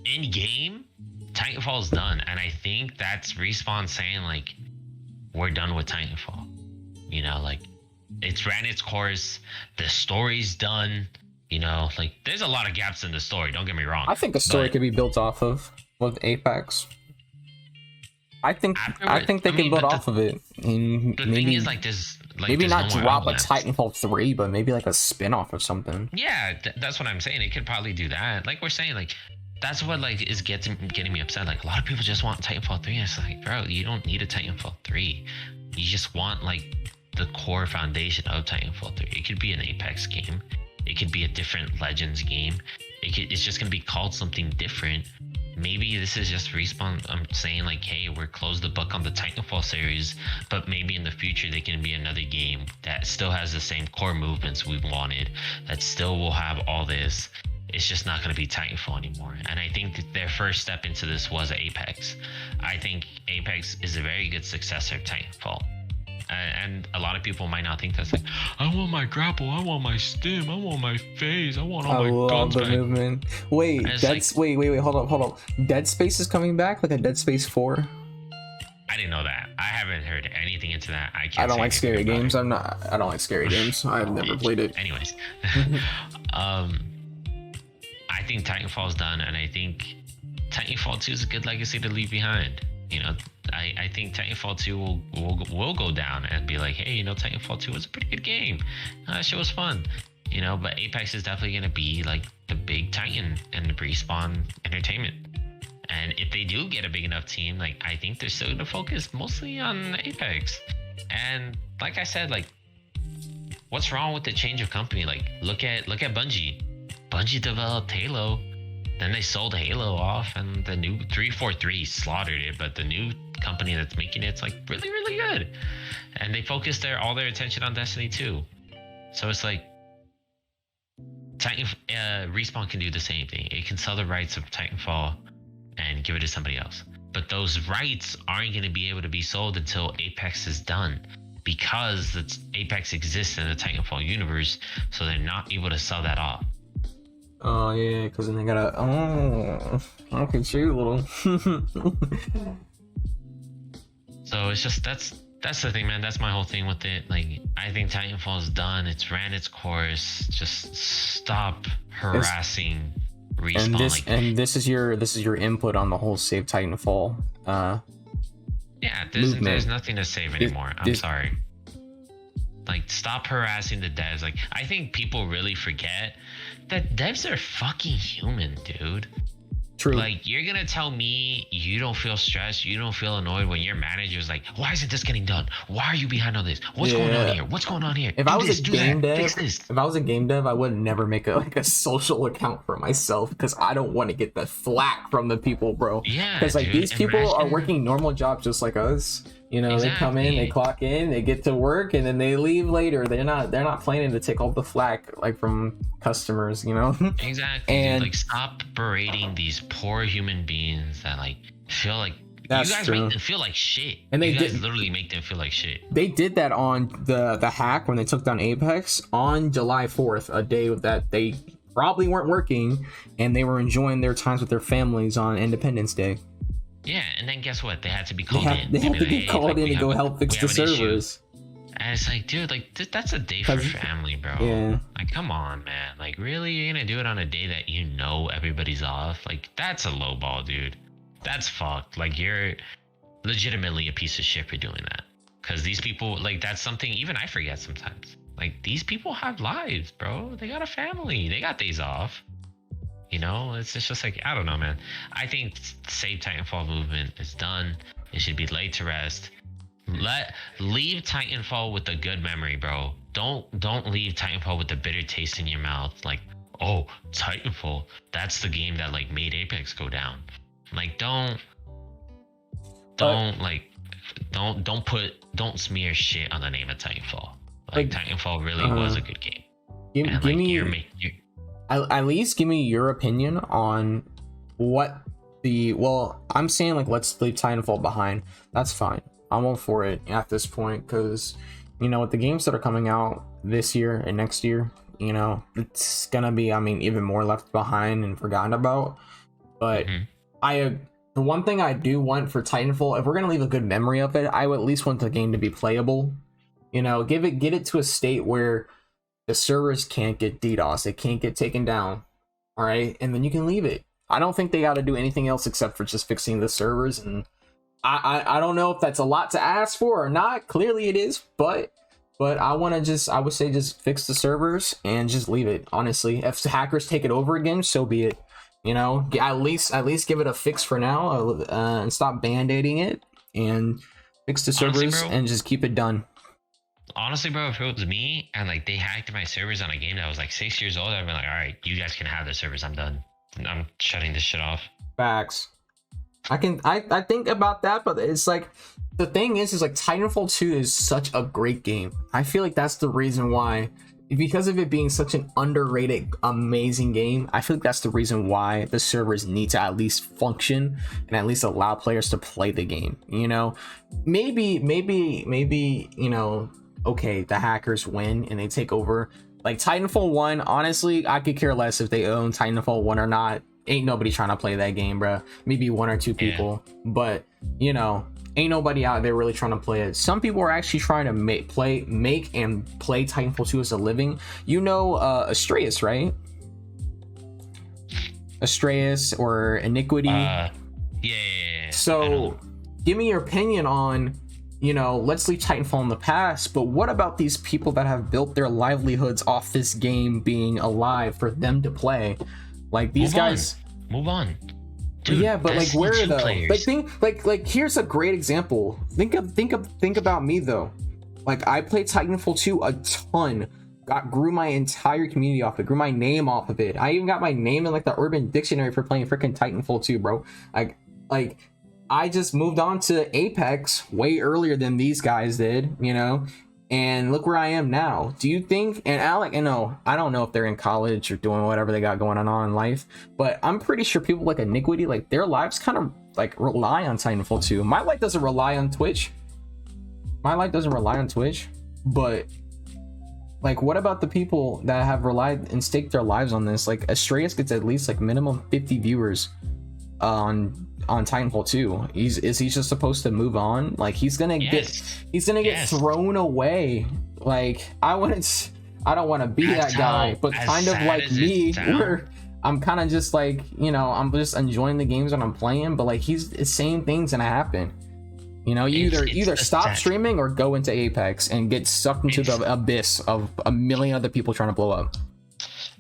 in game, Titanfall's done. And I think that's Respawn saying like, we're done with Titanfall. You know, like it's ran its course. The story's done. You know, like there's a lot of gaps in the story. Don't get me wrong. I think a story could be built off of with Apex. I think they can build off of it. And the maybe, thing is, like, there's like maybe there's not no more drop a outlets. Titanfall 3, but maybe like a spin-off or something. Yeah, that's what I'm saying. It could probably do that. Like we're saying, like that's what like is getting me upset. Like a lot of people just want Titanfall 3. It's like, bro, you don't need a Titanfall 3. You just want like the core foundation of Titanfall 3. It could be an Apex game. It could be a different Legends game. It's just gonna be called something different. Maybe this is just Respawn. I'm saying like, hey, we're close the book on the Titanfall series, but maybe in the future they can be another game that still has the same core movements we wanted, that still will have all this. It's just not going to be Titanfall anymore. And I think that their first step into this was Apex. I think Apex is a very good successor of Titanfall. And a lot of people might not think that's like, I want my grapple, I want my stim, I want my phase, I want all my guns back. Movement. Wait, wait, hold up. Dead Space is coming back, like a Dead Space 4. I didn't know that. I haven't heard anything into that. I don't like scary games. I don't like scary games. I've never played it. Anyways, I think Titanfall's done, and I think Titanfall 2 is a good legacy to leave behind. You know, I think Titanfall 2 will go down and be like, hey, you know, Titanfall 2 was a pretty good game. That shit was fun. You know, but Apex is definitely going to be like the big Titan and the Respawn Entertainment. And if they do get a big enough team, like I think they're still going to focus mostly on Apex. And like I said, like, what's wrong with the change of company? Like, look at Bungie. Bungie developed Halo. Then they sold Halo off, and the new 343 slaughtered it. But the new company that's making it's like really, really good, and they focused all their attention on Destiny 2. So it's like Respawn can do the same thing. It can sell the rights of Titanfall and give it to somebody else. But those rights aren't going to be able to be sold until Apex is done, because Apex exists in the Titanfall universe, so they're not able to sell that off. Oh yeah, because then they gotta. Oh, look at you, little. So it's just that's the thing, man. That's my whole thing with it. Like, I think Titanfall is done. It's ran its course. Just stop harassing Respawn. And this is your input on the whole Save Titanfall. Yeah, there's nothing to save anymore. I'm sorry. Like, stop harassing the devs. Like, I think people really forget that devs are fucking human, dude. True. Like, you're gonna tell me you don't feel stressed, you don't feel annoyed when your manager's like, why isn't this getting done? Why are you behind on this? What's going on here? What's going on here? If I was a game dev, I would never make a social account for myself, because I don't want to get the flack from the people, bro. Yeah, because like these people are working normal jobs just like us. You know, They come in, they clock in, they get to work, and then they leave later. They're not planning to take all the flack like from customers, you know. Exactly. And dude, like, stop berating these poor human beings that like feel like you guys make them feel like shit. And you guys literally make them feel like shit. They did that on the hack when they took down Apex on July 4th, a day that they probably weren't working, and they were enjoying their times with their families on Independence Day. Yeah, and then guess what? They had to be called in. They had to be called in to go help fix the servers. And it's like, dude, like that's a day for family, bro. Yeah. Like, come on, man. Like, really, you're gonna do it on a day that you know everybody's off? Like, that's a low ball, dude. That's fucked. Like, you're legitimately a piece of shit for doing that. Because these people, like, that's something even I forget sometimes. Like, these people have lives, bro. They got a family. They got days off. You know, it's just like, I don't know, man. I think Save Titanfall movement is done. It should be laid to rest. Leave Titanfall with a good memory, bro. Don't leave Titanfall with a bitter taste in your mouth. Like, oh, Titanfall, that's the game that like made Apex go down. Like, don't smear shit on the name of Titanfall. Like, Titanfall really was a good game. At least give me your opinion on what I'm saying, like, let's leave Titanfall behind. That's fine. I'm all for it at this point, because, you know, with the games that are coming out this year and next year, you know, it's gonna be, I mean, even more left behind and forgotten about. But The one thing I do want for Titanfall, if we're gonna leave a good memory of it, I would at least want the game to be playable. Get it to a state where the servers can't get DDoS, it can't get taken down. All right, and then you can leave it. I don't think they got to do anything else except for just fixing the servers, and I don't know if that's a lot to ask for or not. Clearly it is, but I would say just fix the servers and just leave it. Honestly, if the hackers take it over again, so be it. At least give it a fix for now, and stop band-aiding it and fix the servers. Honestly, bro, and just keep it done. Honestly, bro, if it was me and like they hacked my servers on a game that was like 6 years old, I'd be like, all right, you guys can have the servers. I'm done. I'm shutting this shit off. Facts. I think about that, but it's like the thing is like Titanfall 2 is such a great game. I feel like that's the reason why, because of it being such an underrated, amazing game. I feel like that's the reason why the servers need to at least function and at least allow players to play the game. Maybe okay, the hackers win and they take over. Like Titanfall 1, honestly, I could care less if they own Titanfall 1 or not. Ain't nobody trying to play that game, bro. Maybe one or two people, but ain't nobody out there really trying to play it. Some people are actually trying to make and play Titanfall 2 as a living. Astraeus, right? Astraeus or Iniquity. Yeah. So, give me your opinion on, let's leave Titanfall in the past, but what about these people that have built their livelihoods off this game being alive for them to play? Like these guys. Move on. Dude, yeah, but like where though? Players. Like here's a great example. Think about me though. Like I played Titanfall 2 a ton. Grew my entire community off it. Grew my name off of it. I even got my name in like the Urban Dictionary for playing freaking Titanfall 2, bro. Like I just moved on to Apex way earlier than these guys did, and look where I am now. Do you think, and Alec, I don't know if they're in college or doing whatever they got going on in life, but I'm pretty sure people like Iniquity, like their lives kind of like rely on Titanfall 2. My life doesn't rely on Twitch. But like, what about the people that have relied and staked their lives on this? Like Astraeus gets at least like minimum 50 viewers on Titanfall 2. Is he just supposed to move on? Like he's gonna get thrown away. Like I don't want to be that guy, but kind of like me, I'm kind of just like, I'm just enjoying the games that I'm playing, but like he's saying things gonna happen. You either stop streaming or go into Apex and get sucked into the abyss of a million other people trying to blow up.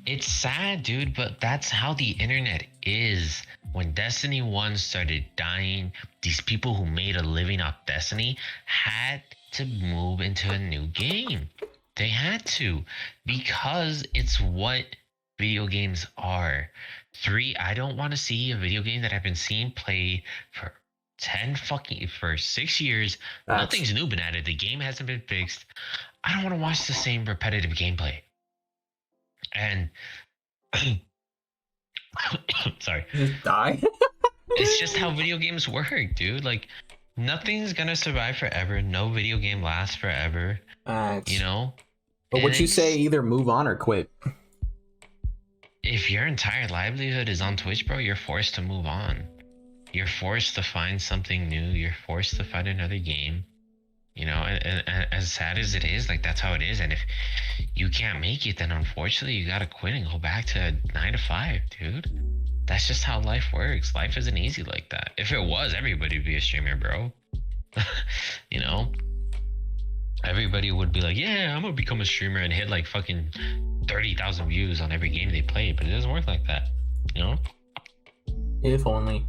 It's sad, dude, but that's how the internet is. When Destiny 1 started dying, these people who made a living off Destiny had to move into a new game. They had to, because it's what video games are. I don't want to see a video game that I've been seeing play for 6 years. Nothing's new been added. The game hasn't been fixed. I don't want to watch the same repetitive gameplay. And sorry. Just die? It's just how video games work, dude. Like nothing's gonna survive forever. No video game lasts forever. But what you say, either move on or quit. If your entire livelihood is on Twitch, bro, you're forced to move on. You're forced to find something new. You're forced to find another game. And as sad as it is, like that's how it is. And if you can't make it, then unfortunately you gotta quit and go back to 9 to 5, dude. That's just how life works. Life isn't easy like that. If it was, everybody would be a streamer, bro. Everybody would be like, yeah, I'm gonna become a streamer and hit like fucking 30,000 views on every game they play. But it doesn't work like that, If only.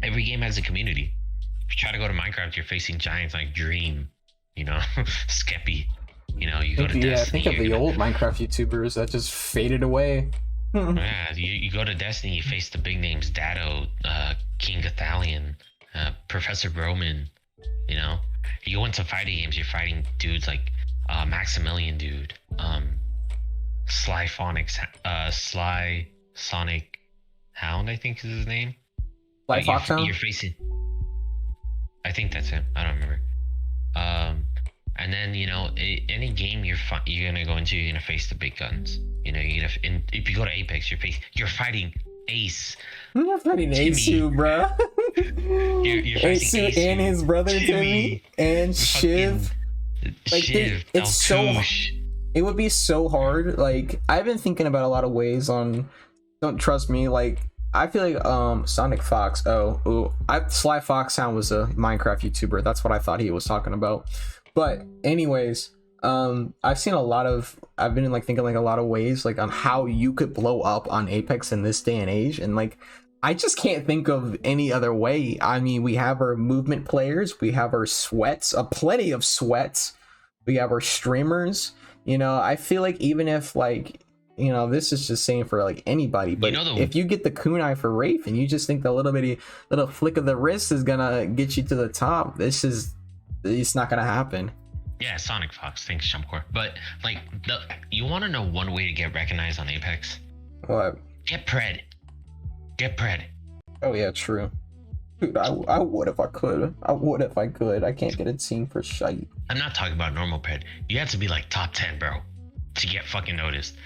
Every game has a community. If you try to go to Minecraft, you're facing giants like Dream, Skeppy. You go to Destiny. Yeah, think of the old Minecraft YouTubers that just faded away. Yeah, you go to Destiny, you face the big names, Dado, King Gathalion, Professor Broman. You go into fighting games, you're fighting dudes like Maximilian dude, Sly Sonic Hound, I think is his name. Sly Fox Hound? You're facing. I think that's him. I don't remember. And then any game you're gonna go into, you're gonna face the big guns. If you go to Apex, you're fighting Ace, You're fighting Timmy. Asu, bro. You're fighting Asu and his brother Timmy and Shiv. Like Shiv, it's so. Deltouche. It would be so hard. Like I've been thinking about a lot of ways on. Don't trust me. Like I feel like Sonic Fox. Sly Foxhound was a Minecraft YouTuber. That's what I thought he was talking about. But anyways, I've been like thinking like a lot of ways like on how you could blow up on Apex in this day and age, and like I just can't think of any other way. I mean, we have our movement players, we have our sweats, plenty of sweats, we have our streamers. I feel like even if like this is just saying for like anybody, but if you get the kunai for Wraith and you just think the little flick of the wrist is gonna get you to the top, it's not gonna happen. Yeah, Sonic Fox. Thanks, Shumcore. But like, you want to know one way to get recognized on Apex? What? Get pred. Oh yeah, true. Dude, I would if I could. I can't get it seen for shite. I'm not talking about normal pred. You have to be like top 10, bro, to get fucking noticed.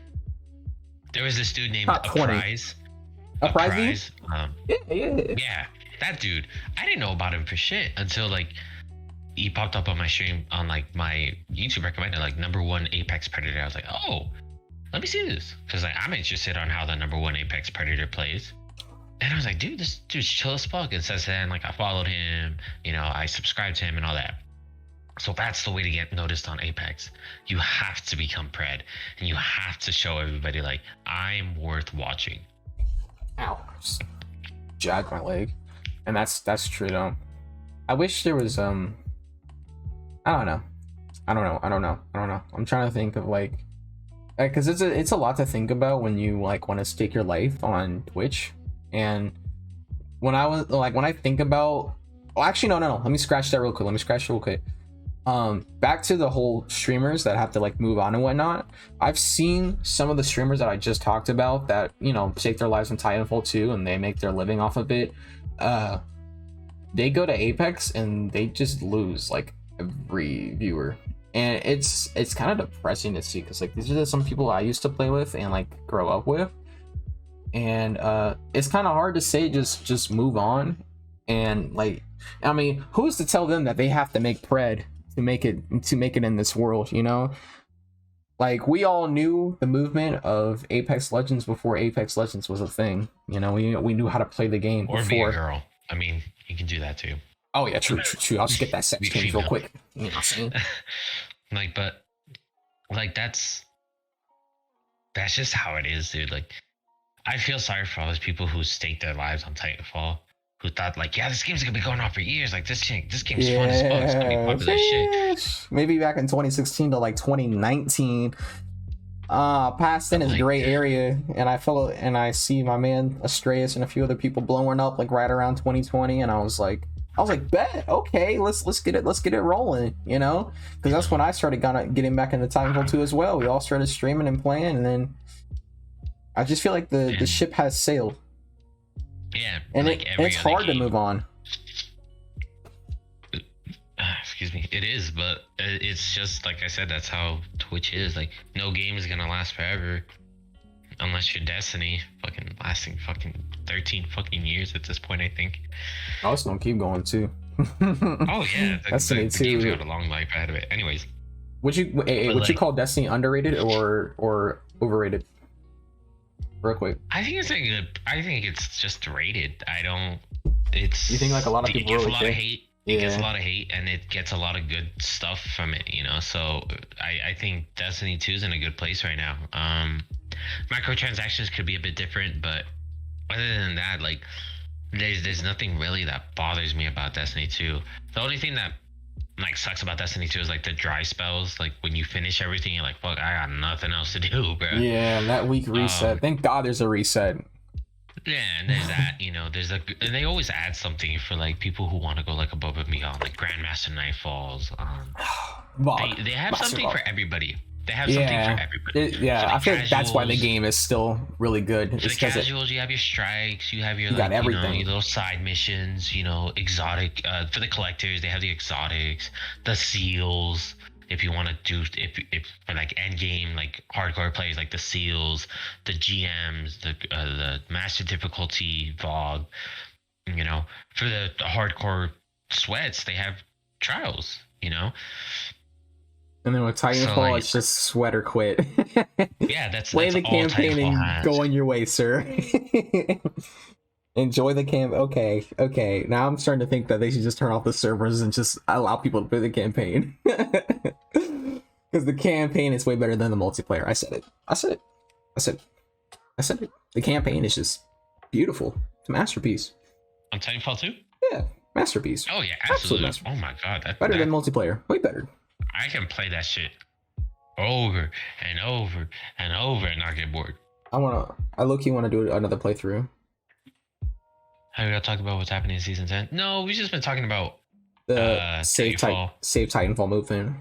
There was this dude named Uprise. Uprise? Yeah, that dude. I didn't know about him for shit until like he popped up on my stream on like my YouTube recommended like #1 Apex Predator. I was like, oh, let me see this, because like I'm interested on how the #1 Apex Predator plays. And I was like, dude, this dude's chill as fuck. And since then, like I followed him, I subscribed to him and all that. So that's the way to get noticed on Apex. You have to become pred, and you have to show everybody like I'm worth watching. Ow! Just jagged my leg, and that's true though. I wish there was I don't know. I'm trying to think of like, because it's a lot to think about when you like want to stake your life on Twitch. And when I think about, actually no. Let me scratch that real quick. Back to the whole streamers that have to like move on and whatnot. I've seen some of the streamers that I just talked about that stake their lives in Titanfall 2 and they make their living off of it. They go to Apex and they just lose like every viewer, and it's kind of depressing to see, because like these are some people I used to play with and like grow up with, and it's kind of hard to say just move on. And like, I mean, who's to tell them that they have to make pred to make it in this world? Like we all knew the movement of Apex Legends before Apex Legends was a thing. We knew how to play the game or before. Be a girl. I mean, you can do that too. Oh yeah, true. I'll just get that sex change real quick. You know what I'm saying? Like, but like that's just how it is, dude. Like, I feel sorry for all those people who staked their lives on Titanfall, who thought like, yeah, this game's gonna be going on for years. Like this game's fun as fuck. It's gonna be popular as shit. Maybe back in 2016 to like 2019. Past in his gray area, and I see my man Astreus and a few other people blowing up like right around 2020, and I was like, bet, okay, let's get it rolling, because that's when I started getting back into Titanfall 2 as well. We all started streaming and playing, and then I just feel like the ship has sailed. Yeah, and like it's hard to move on. Excuse me, it is, but it's just like I said, that's how Twitch is. Like, no game is gonna last forever unless you're Destiny, fucking lasting fucking 13 fucking years at this point, I think. Oh, it's gonna keep going too. Oh yeah, Destiny the 2 game's got a long life ahead of it. Anyways, would you call Destiny underrated or overrated? Real quick, I think it's just rated. You think like a lot of people gets really a lot of hate. It gets a Yeah. lot of hate, and it gets a lot of good stuff from it, So I think Destiny 2 is in a good place right now. Microtransactions could be a bit different, but other than that, like, there's nothing really that bothers me about Destiny 2. The only thing that like sucks about Destiny 2 is like the dry spells. Like when you finish everything, you're like, fuck, I got nothing else to do, bro. Yeah, that week reset. Thank God there's a reset. Yeah, and there's that, and they always add something for like people who want to go like above and beyond, like Grandmaster Nightfalls. They have something for everybody. They have something for everybody. I feel like that's why the game is still really good. For the casuals, you have your strikes, you have your got everything. Your little side missions, exotic. For the collectors, they have the exotics, the seals, if you want to do if for like end game like hardcore players like the seals, the GMs, the master difficulty VOG, you know, for the hardcore sweats they have trials, you know. And then with Titanfall, So, like, it's just sweat or quit. yeah, that's Play that's the all campaign Titanfall and has. go on your way, sir. Enjoy the camp. Okay. Now I'm starting to think that they should just turn off the servers and just allow people to play the campaign. Because the campaign is way better than the multiplayer. I said it. The campaign is just beautiful. It's a masterpiece. On Titanfall 2? Yeah, masterpiece. Oh yeah, Absolute absolutely. masterpiece. Oh my god, Better than multiplayer. Way better. I can play that shit over and over and over and not get bored. I low-key wanna do another playthrough. Have we got to talk about what's happening in season 10? No, we've just been talking about The save Titanfall, Titanfall movement.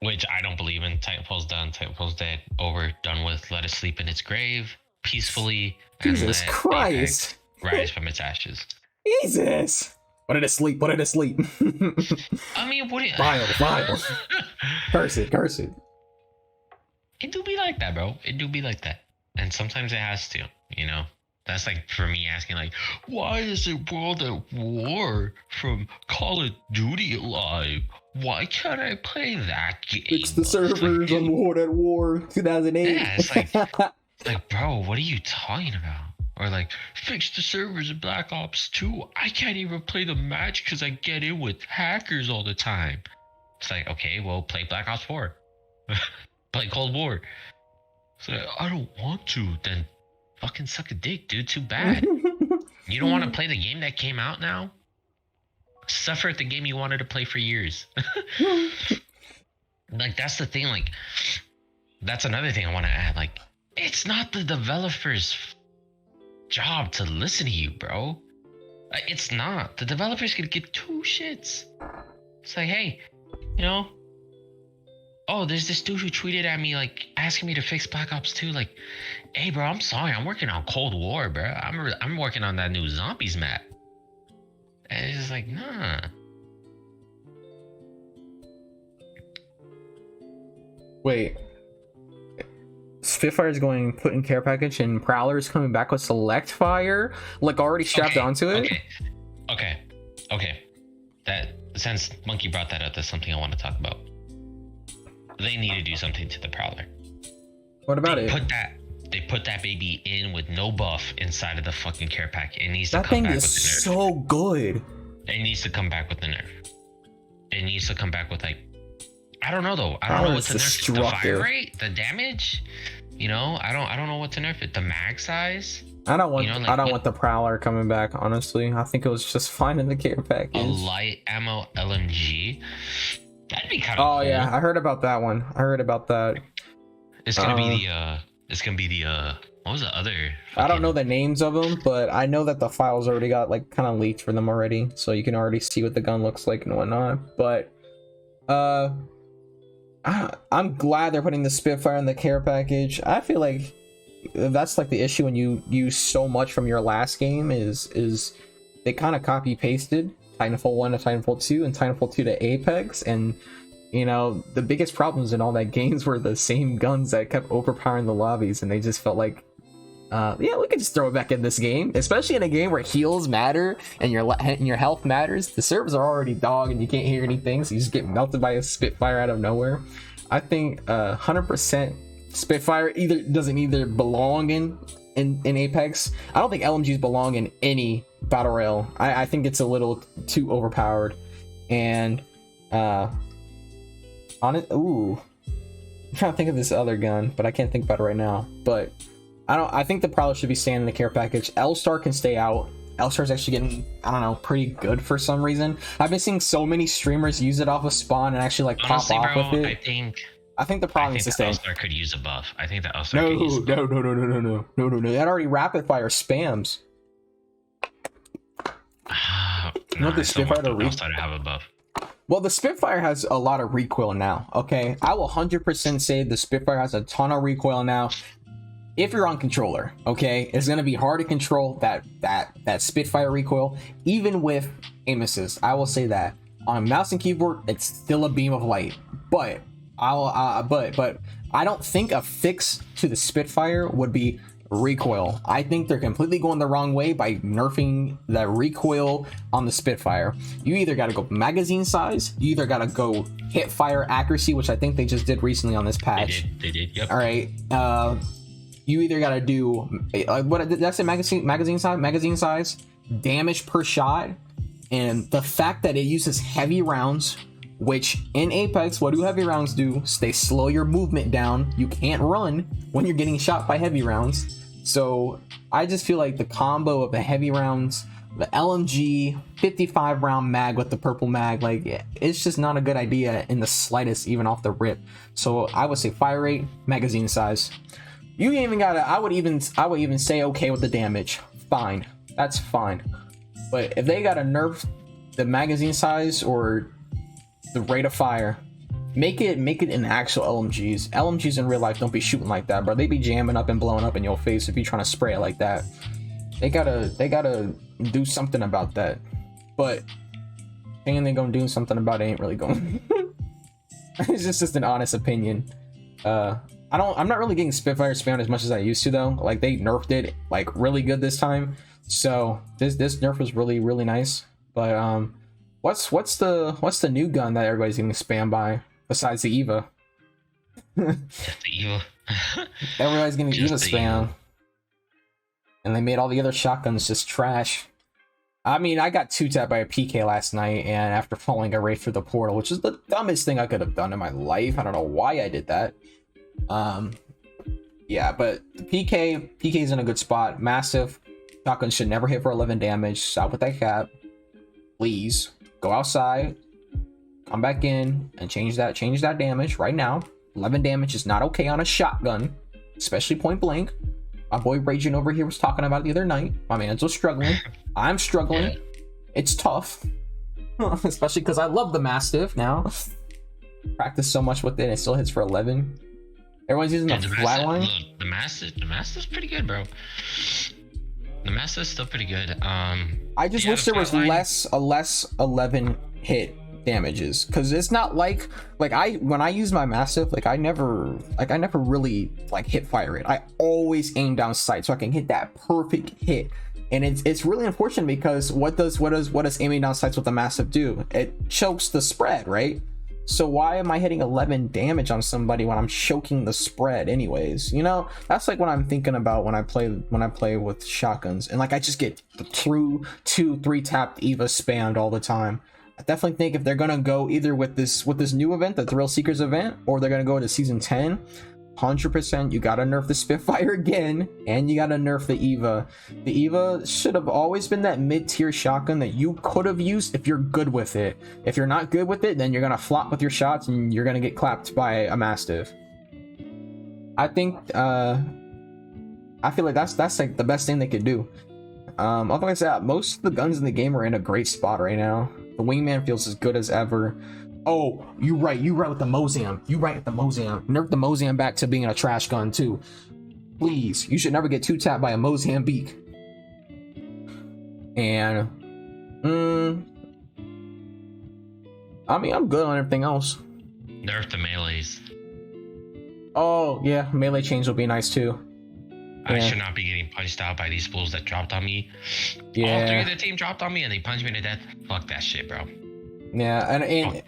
which I don't believe in. Titanfall's done. Titanfall's dead. Over. Done with. Let it sleep in its grave peacefully. And Jesus let Christ. Apex rise from its ashes. Jesus. What did it sleep? I mean, what do you... Vile. Curse it. It do be like that, bro. It do be like that. And sometimes it has to, you know? That's like for me asking, like, why is it World at War from Call of Duty alive? Why can't I play that game? Fix the servers on World at War 2008. Yeah, it's like, bro, what are you talking about? Or like, fix the servers in Black Ops 2. I can't even play the match because I get in with hackers all the time. It's like, okay, well, play Black Ops 4. Play Cold War. It's like, I don't want to. Then fucking suck a dick, dude. Too bad. You don't want to play the game that came out now? Suffer at the game you wanted to play for years. Like, that's the thing. Like, that's another thing I want to add. Like, it's not the developer's job to listen to you, bro. It's not. The developers could give two shits. It's like, hey, you know, oh, there's this dude who tweeted at me, like, asking me to fix Black Ops 2. Like, hey, bro, I'm sorry. I'm working on Cold War, bro. I'm working on that new Zombies map. And it's just like, nah. Wait. Spitfire's going put in care package and Prowler's coming back with select fire, like already strapped onto it. Okay. That, since Monkey brought that up, that's something I want to talk about. They need to do something to the Prowler. What about They it? put that baby in with no buff inside of the fucking care pack. It needs to That come thing back is with the nerf. so good. It needs to come back with the nerf. It needs to come back with, like, I don't know though. I don't Prowler know what is to nerf. The destructive. fire rate, the damage. You know, I don't know what to nerf it. The mag size. I don't want You know, like, I don't want the Prowler coming back, honestly. I think it was just fine in the care package. A light ammo LMG. That'd be kind of Oh cool. yeah, I heard about that one. I heard about that. It's gonna be the what was the other? I don't know the names of them, but I know that the files already got like kind of leaked for them already, so you can already see what the gun looks like and whatnot. But I'm glad they're putting the Spitfire in the care package. I feel like that's like the issue when you use so much from your last game is they kind of copy pasted Titanfall 1 to Titanfall 2 and Titanfall 2 to Apex, and you know the biggest problems in all that games were the same guns that kept overpowering the lobbies, and they just felt like yeah, we could just throw it back in this game, especially in a game where heals matter and your health matters. The servers are already dog and you can't hear anything, so you just get melted by a Spitfire out of nowhere. I think 100% Spitfire doesn't belong in Apex. I don't think LMGs belong in any battle royale. I think it's a little too overpowered. And on it, ooh, I'm trying to think of this other gun, but I can't think about it right now. But I think the Prowler should be staying in the care package. L-Star can stay out. L-Star's actually getting, I don't know, pretty good for some reason. I've been seeing so many streamers use it off of spawn and actually like Honestly, pop off bro, with it. I think the problem is to stay. L-Star could use a buff. I think that L-Star No. could use a buff. That already rapid fire spams. No, want the I still want Spitfire to the re- L-Star to have a buff. Well, the Spitfire has a lot of recoil now. Okay, I will 100% say the Spitfire has a ton of recoil now. If you're on controller, okay, it's gonna be hard to control that Spitfire recoil, even with aim assist. I will say that. On mouse and keyboard, it's still a beam of light. But but I don't think a fix to the Spitfire would be recoil. I think they're completely going the wrong way by nerfing the recoil on the Spitfire. You either got to go magazine size, you either got to go hip fire accuracy, which I think they just did recently on this patch. They did. Yep. All right. You either got to do what did I say? Magazine size, damage per shot, and the fact that it uses heavy rounds. Which in Apex, what do heavy rounds do? They slow your movement down. You can't run when you're getting shot by heavy rounds. So I just feel like the combo of the heavy rounds, the LMG 55 round mag with the purple mag, like it's just not a good idea in the slightest, even off the rip. So I would say fire rate, magazine size. You even gotta. I would even say okay with the damage. Fine, that's fine. But if they gotta nerf the magazine size or the rate of fire, make it in actual LMGs. LMGs in real life don't be shooting like that, bro. They be jamming up and blowing up in your face if you're trying to spray it like that. They gotta do something about that. But saying they're gonna do something about it ain't really going. It's just an honest opinion. I'm not really getting Spitfire spammed as much as I used to though. Like they nerfed it like really good this time. So this nerf was really nice. But what's the new gun that everybody's getting spammed by besides the Eva? The Eva. Everybody's getting Eva spam. And they made all the other shotguns just trash. I mean, I got 2-tapped by a PK last night, and after falling, I right through the portal, which is the dumbest thing I could have done in my life. I don't know why I did that. Yeah, but the PK's in a good spot. Massive. Shotgun should never hit for 11 damage. Stop with that cap. Please. Go outside. Come back in and change that damage right now. 11 damage is not okay on a shotgun, especially point blank. My boy Raging over here was talking about it the other night. My man's was struggling. I'm struggling. Yeah. It's tough. Especially because I love the Mastiff now. Practice so much with it, it still hits for 11. Everyone's using the flatline. The Mastiff's pretty good, bro. The Mastiff's still pretty good. I just wish there was less 11 hit damages, because it's not like when I use my Mastiff, I never really hit fire it. I always aim down sight so I can hit that perfect hit. And it's really unfortunate because what does aiming down sights with the Mastiff do? It chokes the spread, right? So why am I hitting 11 damage on somebody when I'm choking the spread anyways? You know, that's like what I'm thinking about when I play with shotguns, and I just get the true 2-3 tapped Eva spammed all the time. I definitely think if they're gonna go either with this new event, the Thrill Seekers event, or they're gonna go to season 10, 100% you gotta nerf the Spitfire again, and you gotta nerf the Eva. The Eva should have always been that mid-tier shotgun that you could have used if you're good with it. If you're not good with it, then you're gonna flop with your shots and you're gonna get clapped by a Mastiff. I think I feel like that's the best thing they could do. Otherwise, most of the guns in the game are in a great spot right now. The Wingman feels as good as ever. Oh, you right with the Mozam. Nerf the Mozam back to being a trash gun too. Please, you should never get 2-tapped by a Mozam beak. And I mean, I'm good on everything else. Nerf the melees. Oh yeah, melee change will be nice too. I should not be getting punched out by these fools that dropped on me. Yeah. All 3 of the team dropped on me and they punched me to death. Fuck that shit, bro. Yeah, and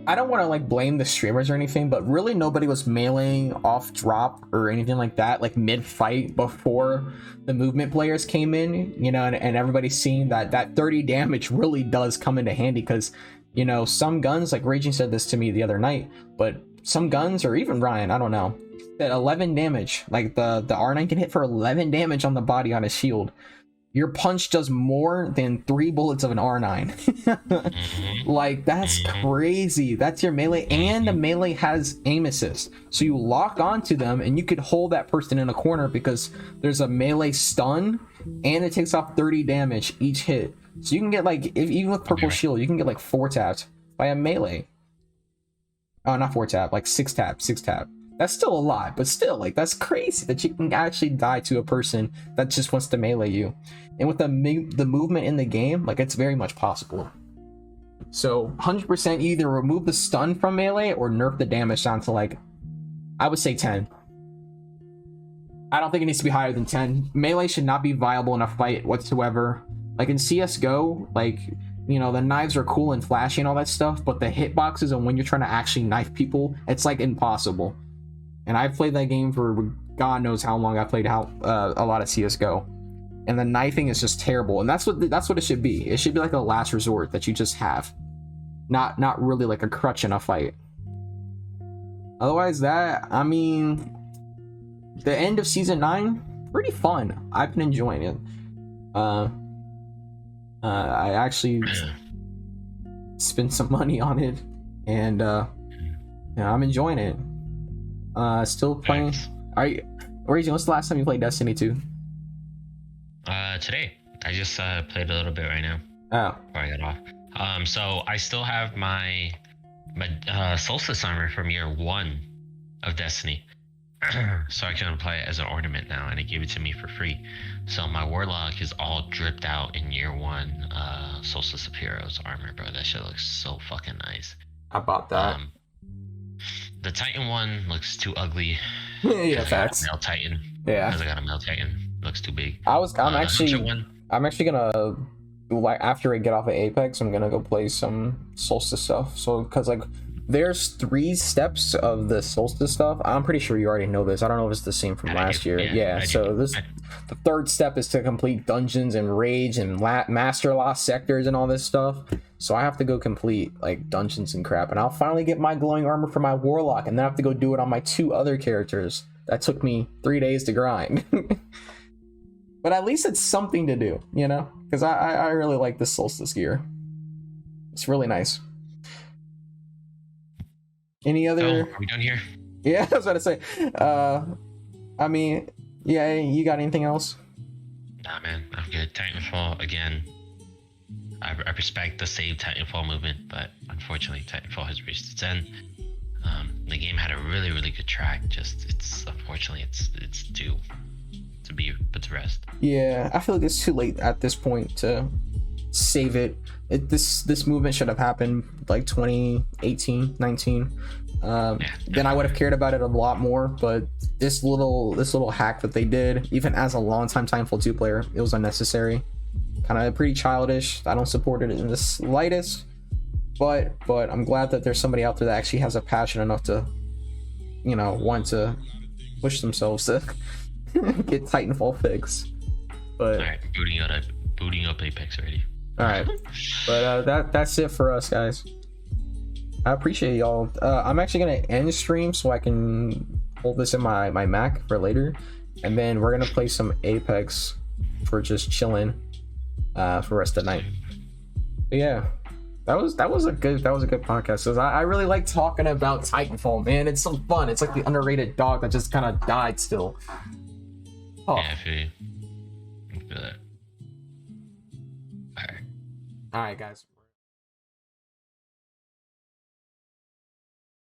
I don't want to blame the streamers or anything, but really nobody was meleeing off drop or anything like that, mid fight before the movement players came in, you know, and everybody's seeing that 30 damage really does come into handy, because, you know, some guns, Raging said this to me the other night, but some guns, or even Ryan, I don't know, that 11 damage, the R9 can hit for 11 damage on the body on his shield. Your punch does more than 3 bullets of an R9. That's crazy. That's your melee, and the melee has aim assist. So you lock onto them and you could hold that person in a corner because there's a melee stun and it takes off 30 damage each hit. So you can get even with purple shield, you can get 4 tapped by a melee. Oh, not 4 tap, 6 tap. That's still a lot, but still, that's crazy that you can actually die to a person that just wants to melee you. And with the movement in the game, it's very much possible. So 100% either remove the stun from melee or nerf the damage down to like, I would say 10. I don't think it needs to be higher than 10. Melee should not be viable in a fight whatsoever. Like in CSGO, like, you know, the knives are cool and flashy and all that stuff, but the hitboxes and when you're trying to actually knife people, it's like impossible. And I've played that game for God knows how long. I played a lot of CSGO, and the knifing is just terrible. And that's what it should be. It should be like a last resort that you just have, not really like a crutch in a fight. Otherwise, that, I mean, the end of season 9, pretty fun. I've been enjoying it. I actually spent some money on it, and yeah, I'm enjoying it. Still playing. Origin, what's the last time you played Destiny 2? Today. I just played a little bit right now. Oh. Before I got off. So I still have my Solstice armor from year 1 of Destiny. So I can apply it as an ornament now, and it gave it to me for free. So my Warlock is all dripped out in year 1 Solstice of Heroes armor, bro. That shit looks so fucking nice. I bought that. The Titan one looks too ugly. Yeah, facts. Male Titan. Yeah. Because I got a male Titan. Looks too big. I'm actually gonna, like, after I get off of Apex, I'm gonna go play some Solstice stuff. So, cause like, there's 3 steps of the Solstice stuff. I'm pretty sure you already know this. I don't know if it's the same from last year. Yeah. So the 3rd step is to complete dungeons and raids and master lost sectors and all this stuff. So I have to go complete like dungeons and crap, and I'll finally get my glowing armor for my Warlock, and then I have to go do it on my 2 other characters. That took me 3 days to grind. But at least it's something to do, you know? Because I really like this Solstice gear. It's really nice. Any other... Oh, are we done here? Yeah, I was about to say. I mean, yeah, you got anything else? Nah, man, I'm good. Titanfall, again. I respect the save Titanfall movement, but unfortunately, Titanfall has reached its end. The game had a really, really good track. Unfortunately, it's due to be put to rest. Yeah, I feel like it's too late at this point to save it. This movement should have happened like 2018, 19. Then I would have cared about it a lot more. But this little hack that they did, even as a longtime Titanfall 2 player, it was unnecessary. Kind of pretty childish. I don't support it in the slightest. But I'm glad that there's somebody out there that actually has a passion enough to, you know, want to push themselves to get Titanfall fixed. But all right, booting up Apex already. All right, but that's it for us, guys. I appreciate y'all. I'm actually gonna end stream so I can hold this in my Mac for later, and then we're gonna play some Apex for just chilling for the rest of the night. But yeah, that was a good podcast. Cause I really like talking about Titanfall, man. It's so fun. It's like the underrated dog that just kind of died still. Oh. Yeah, I feel you. I feel that. All right, guys.